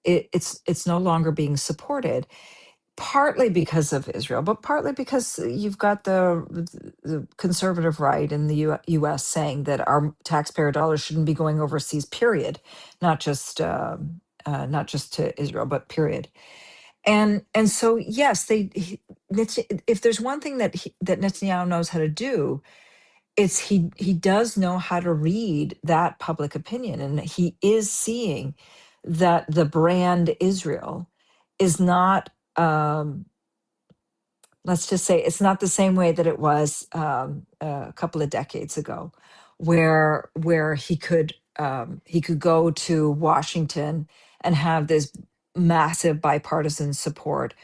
it's no longer being supported, partly because of Israel, but partly because you've got the conservative right in the U.S. saying that our taxpayer dollars shouldn't be going overseas. Period, not just to Israel, but period. And so yes, if there's one thing that Netanyahu knows how to do, it's he does know how to read that public opinion, and he is seeing that the brand Israel is not, let's just say, it's not the same way that it was a couple of decades ago, where he could go to Washington and have this massive bipartisan support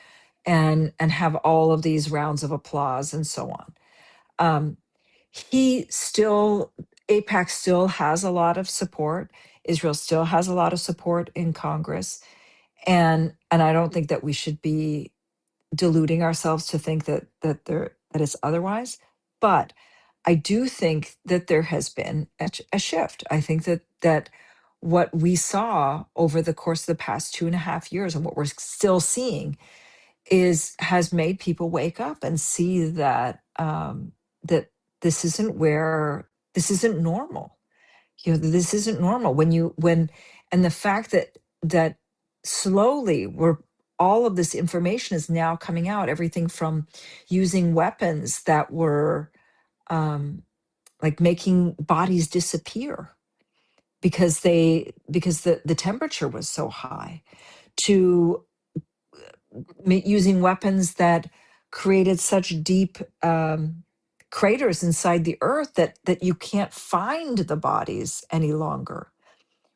and have all of these rounds of applause and so on. He still AIPAC still has a lot of support. Israel still has a lot of support in Congress, and I don't think that we should be deluding ourselves to think that it's otherwise. But I do think that there has been a shift. I think that what we saw over the course of the past 2.5 years, and what we're still seeing, has made people wake up and see that that this isn't normal. This isn't normal. And the fact that slowly all of this information is now coming out, everything from using weapons that were like making bodies disappear because the temperature was so high, to using weapons that created such deep craters inside the earth that you can't find the bodies any longer.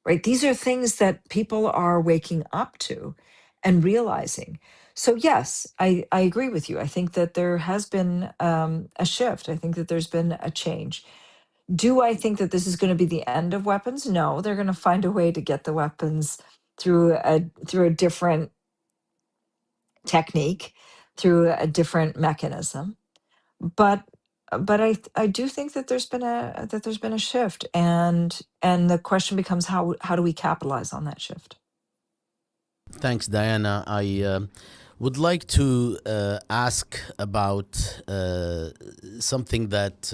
Right? These are things that people are waking up to and realizing. So yes, I agree with you. I think that there has been a shift. I think that there's been a change. Do I think that this is going to be the end of weapons? No, they're going to find a way to get the weapons through a different technique, through a different mechanism. But I do think that there's been a shift, and the question becomes how do we capitalize on that shift? Thanks, Diana. I would like to ask about something that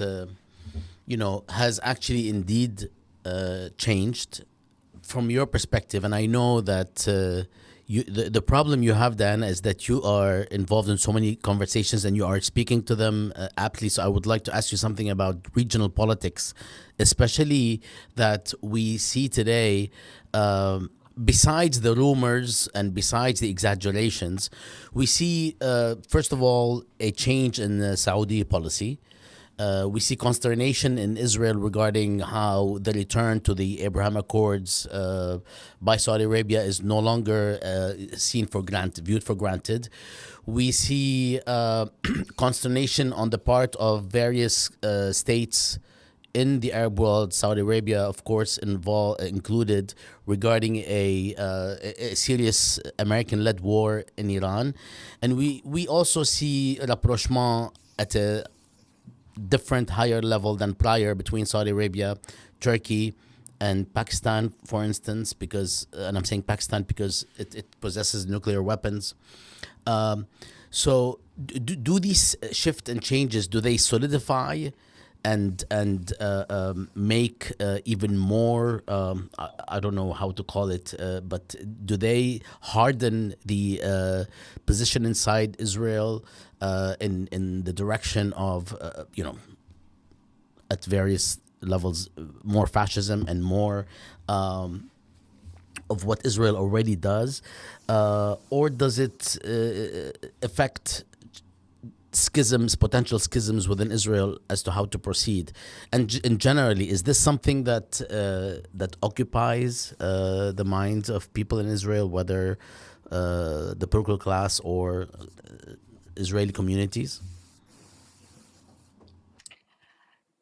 has actually indeed changed from your perspective, and I know that the problem you have, Diana, is that you are involved in so many conversations and you are speaking to them aptly. So I would like to ask you something about regional politics, especially that we see today. Besides the rumors and besides the exaggerations, we see, first of all, a change in the Saudi policy. We see consternation in Israel regarding how the return to the Abraham Accords by Saudi Arabia is no longer viewed for granted. We see consternation on the part of various states in the Arab world, Saudi Arabia, of course, included, regarding a serious American-led war in Iran. And we also see rapprochement at a different, higher level than prior between Saudi Arabia, Turkey, and Pakistan, for instance, and I'm saying Pakistan because it possesses nuclear weapons. So do these shift and changes, do they solidify and make even more, I don't know how to call it, but do they harden the position inside Israel in the direction of, at various levels, more fascism and more of what Israel already does? Or does it affect potential schisms within Israel as to how to proceed? And generally, is this something that occupies the minds of people in Israel, whether the political class or Israeli communities?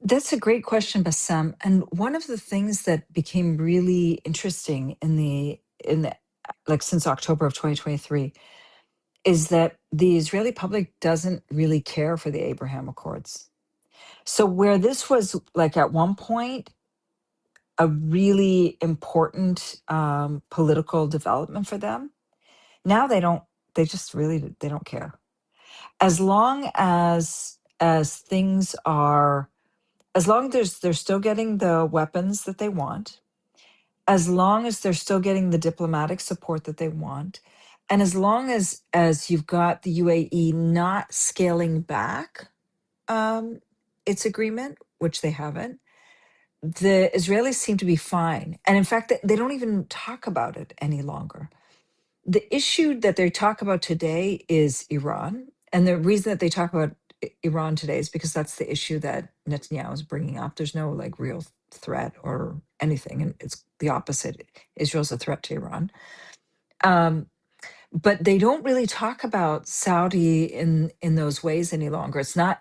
That's a great question, Bassam. And one of the things that became really interesting in the like since October of 2023 is that the Israeli public doesn't really care for the Abraham Accords. So where this was like at one point a really important political development for them, now they don't care. As long as things are, as long as they're still getting the weapons that they want, as long as they're still getting the diplomatic support that they want, and as long as you've got the UAE not scaling back its agreement, which they haven't, the Israelis seem to be fine. And in fact, they don't even talk about it any longer. The issue that they talk about today is Iran. And the reason that they talk about Iran today is because that's the issue that Netanyahu is bringing up. There's no like real threat or anything. And it's the opposite. Israel's a threat to Iran. But they don't really talk about Saudi in those ways any longer. It's not,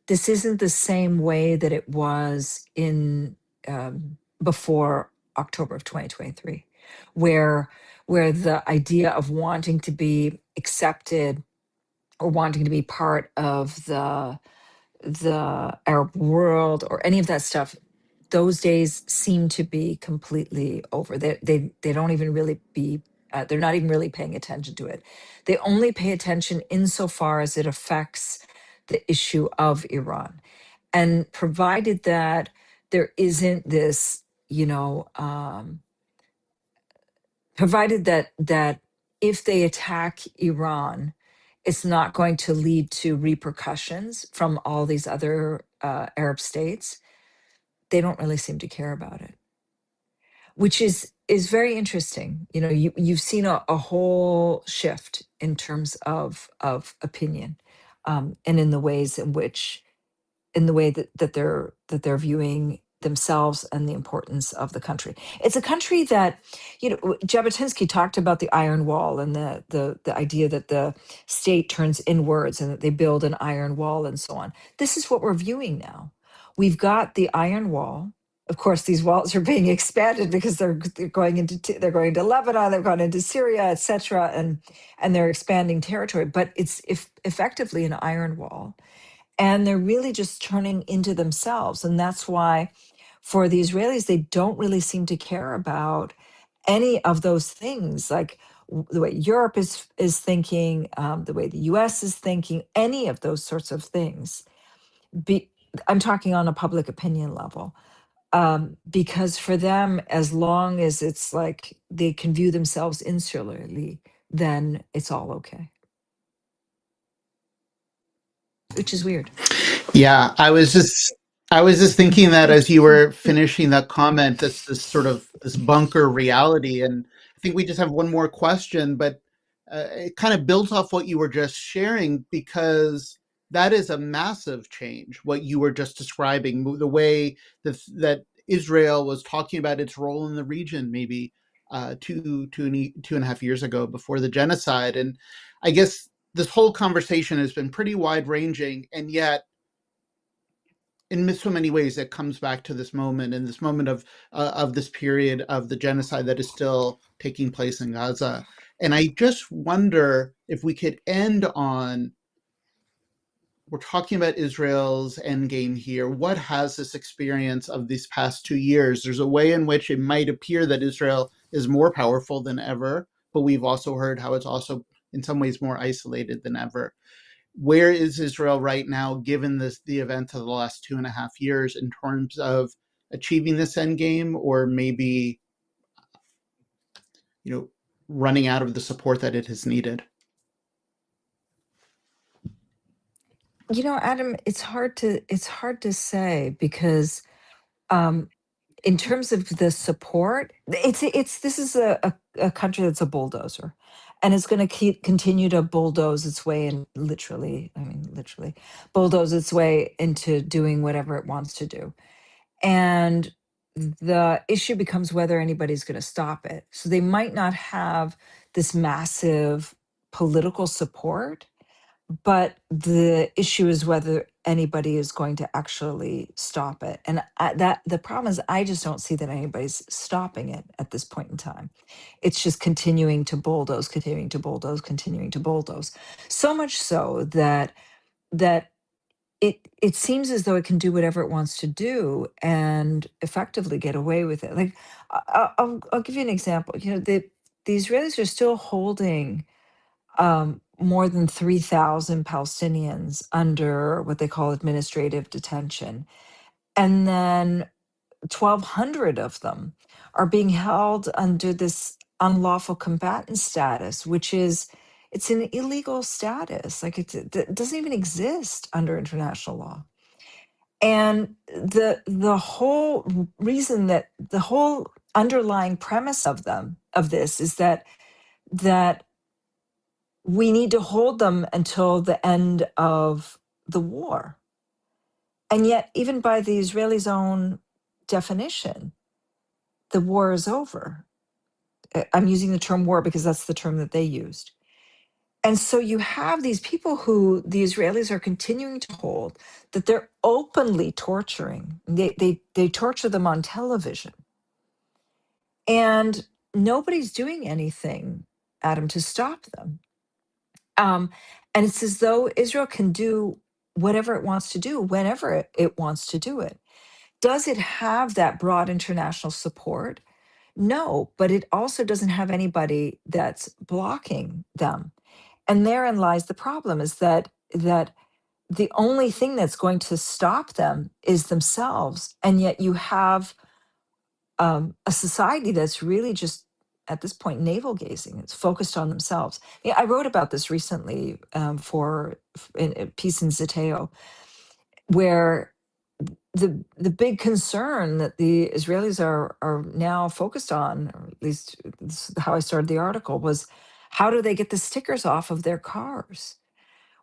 this isn't the same way that it was in before October of 2023, where the idea of wanting to be accepted or wanting to be part of the Arab world or any of that stuff, those days seem to be completely over. They don't even really be, they're not even really paying attention to it. They only pay attention insofar as it affects the issue of Iran. And provided that there isn't this, provided that if they attack Iran, it's not going to lead to repercussions from all these other Arab states, they don't really seem to care about it, which is very interesting. You know, you've seen a whole shift in terms of opinion, and in the ways in which, in the way that they're viewing themselves and the importance of the country. It's a country that, you know, Jabotinsky talked about the iron wall and the idea that the state turns inwards and that they build an iron wall and so on. This is what we're viewing now. We've got the iron wall. Of course, these walls are being expanded because they're going to Lebanon, they've gone into Syria, etc., and they're expanding territory. But it's effectively an iron wall, and they're really just turning into themselves. And that's why for the Israelis, they don't really seem to care about any of those things, like the way Europe is thinking, the way the US is thinking, any of those sorts of things. I'm talking on a public opinion level. Because for them, as long as it's like they can view themselves insularly, then it's all okay, which is weird. Yeah, I was just thinking that as you were finishing that comment, that's this sort of this bunker reality, and I think we just have one more question, but it kind of builds off what you were just sharing, because that is a massive change. What you were just describing, the way that Israel was talking about its role in the region, maybe two and a half years ago, before the genocide, and I guess this whole conversation has been pretty wide ranging, and yet in so many ways it comes back to this moment, and this moment of this period of the genocide that is still taking place in Gaza. And I just wonder if we could end on, we're talking about Israel's endgame here. What has this experience of these past 2 years? There's a way in which it might appear that Israel is more powerful than ever, but we've also heard how it's also in some ways more isolated than ever. Where is Israel right now, given the events of the last 2.5 years, in terms of achieving this end game, or maybe, you know, running out of the support that it has needed? You know, Adam, it's hard to say, because in terms of the support, this is a country that's a bulldozer, and it's going to continue to bulldoze its way, and literally bulldoze its way into doing whatever it wants to do. And the issue becomes whether anybody's going to stop it. So they might not have this massive political support, but the issue is whether anybody is going to actually stop it. And that the problem is, I just don't see that anybody's stopping it at this point in time. It's just continuing to bulldoze, continuing to bulldoze, continuing to bulldoze. So much so that it seems as though it can do whatever it wants to do and effectively get away with it. Like, I'll give you an example. You know, the Israelis are still holding more than 3,000 Palestinians under what they call administrative detention. And then 1,200 of them are being held under this unlawful combatant status, which is, it's an illegal status. Like, it doesn't even exist under international law. And the whole reason, that the whole underlying premise of this is that we need to hold them until the end of the war. And yet, even by the Israelis' own definition, the war is over. I'm using the term war because that's the term that they used. And so you have these people who the Israelis are continuing to hold, that they're openly torturing. They torture them on television. And nobody's doing anything, Adam, to stop them. And it's as though Israel can do whatever it wants to do, whenever it wants to do it. Does it have that broad international support? No, but it also doesn't have anybody that's blocking them. And therein lies the problem, is that the only thing that's going to stop them is themselves. And yet you have a society that's really just at this point, navel gazing. It's focused on themselves. Yeah, I wrote about this recently for in piece in Zeteo, where the big concern that the Israelis are now focused on, or at least this is how I started the article, was how do they get the stickers off of their cars?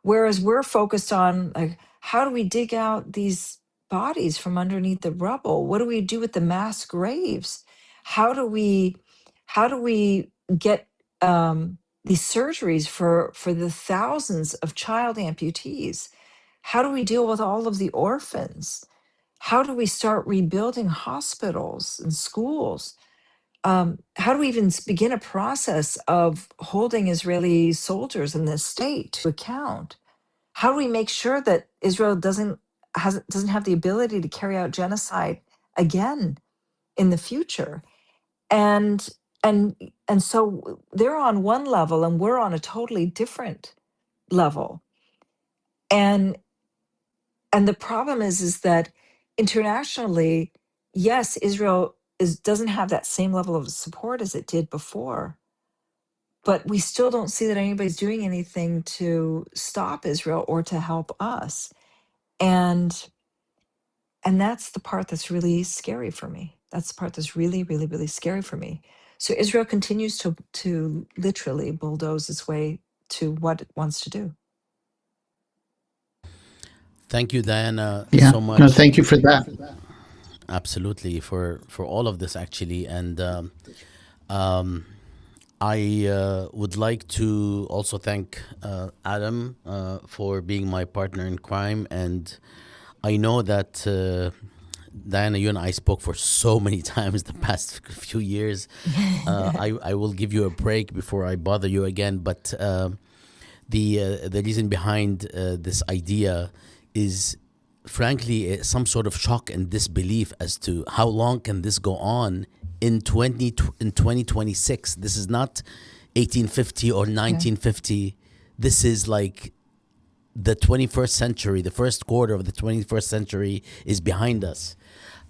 Whereas we're focused on, like, how do we dig out these bodies from underneath the rubble? What do we do with the mass graves? How do we get these surgeries for the thousands of child amputees? How do we deal with all of the orphans? How do we start rebuilding hospitals and schools? How do we even begin a process of holding Israeli soldiers in this state to account? How do we make sure that Israel doesn't have the ability to carry out genocide again in the future? And and and so they're on one level and we're on a totally different level. And the problem is that internationally, yes, Israel doesn't have that same level of support as it did before, but we still don't see that anybody's doing anything to stop Israel or to help us. And that's the part that's really scary for me. That's the part that's really, really, really scary for me. So Israel continues to literally bulldoze its way to what it wants to do. Thank you, Diana, Yeah. so No, much. thank you for that. Absolutely, for all of this, actually. And I would like to also thank Adam for being my partner in crime. And I know that Diana, you and I spoke for so many times the past few years. I will give you a break before I bother you again. But the reason behind this idea is, frankly, some sort of shock and disbelief as to how long can this go on in 2026. This is not 1850 or 1950. This is like the 21st century. The first quarter of the 21st century is behind us.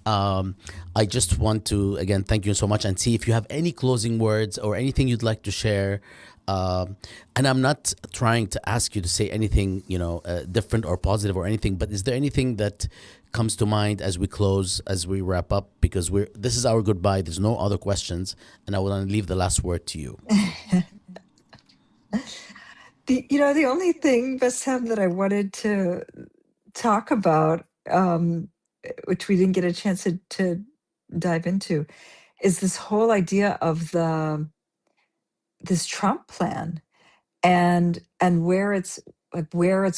I just want to again thank you so much and see if you have any closing words or anything you'd like to share. And I'm not trying to ask you to say anything, different or positive or anything, but is there anything that comes to mind as we close, as we wrap up? Because this is our goodbye. There's no other questions, and I will leave the last word to you. The only thing, Bassam, that I wanted to talk about, which we didn't get a chance to dive into, is this whole idea of this Trump plan and where it's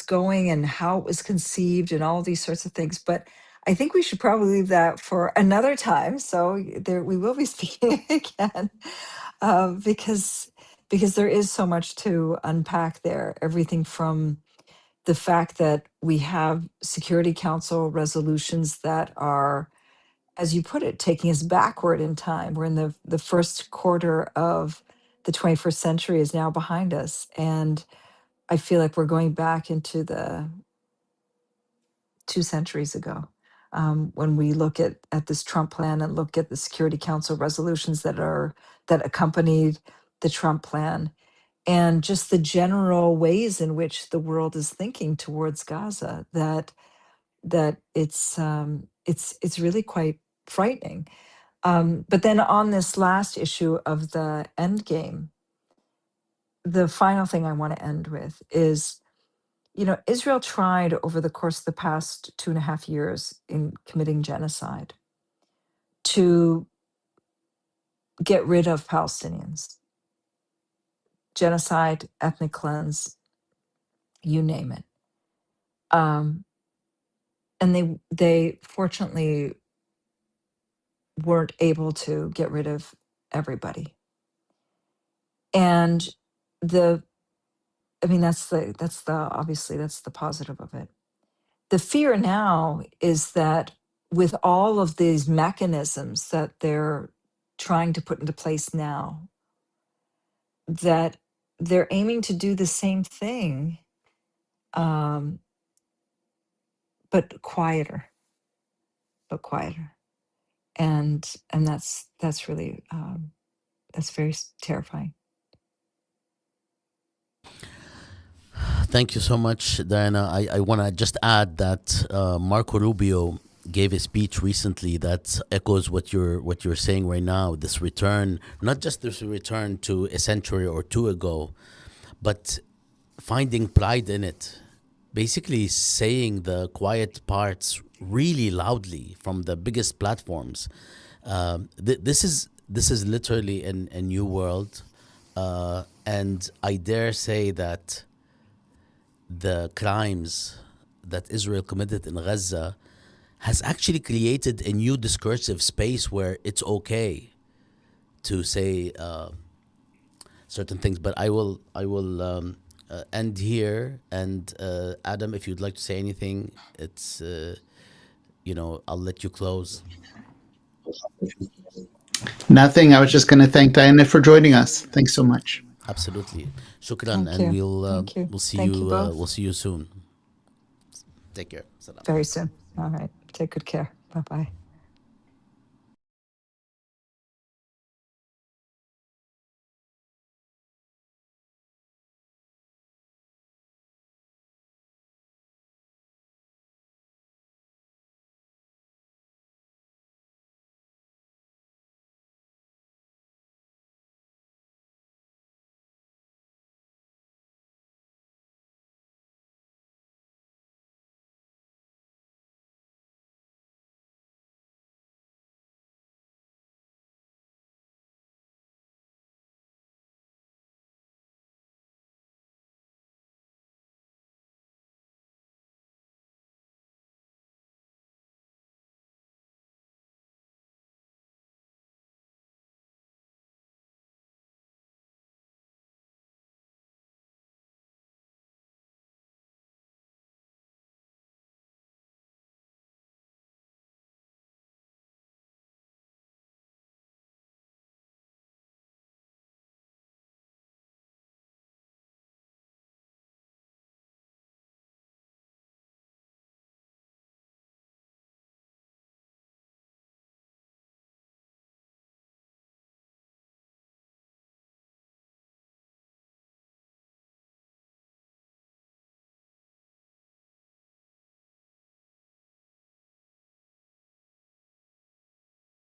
going and how it was conceived and all these sorts of things. But I think we should probably leave that for another time. So we will be speaking again, because there is so much to unpack there. Everything from the fact that we have Security Council resolutions that are, as you put it, taking us backward in time. We're in the first quarter of the 21st century is now behind us. And I feel like we're going back into the 2 centuries ago, when we look at this Trump plan and look at the Security Council resolutions that accompanied the Trump plan, and just the general ways in which the world is thinking towards Gaza, that it's really quite frightening. But then on this last issue of the end game, the final thing I want to end with is, Israel tried over the course of the past 2.5 years in committing genocide to get rid of Palestinians. Genocide, ethnic cleanse, you name it. And they fortunately weren't able to get rid of everybody. And obviously that's the positive of it. The fear now is that with all of these mechanisms that they're trying to put into place now, that they're aiming to do the same thing, um, but quieter, and that's really That's very terrifying. Thank you so much, Diana. I want to just add that Marco Rubio gave a speech recently that echoes what you're saying right now. This return, not just this return to a century or two ago, but finding pride in it. Basically, saying the quiet parts really loudly from the biggest platforms. This is literally a new world, and I dare say that the crimes that Israel committed in Gaza has actually created a new discursive space where it's okay to say certain things. But I will end here. And Adam, if you'd like to say anything, it's I'll let you close. Nothing. I was just going to thank Diana for joining us. Thanks so much. Absolutely, shukran, Thank and you. Thank you. we'll see Thank you you both. we'll see you soon. Take care. Salam. Very soon. All right. Take good care. Bye-bye.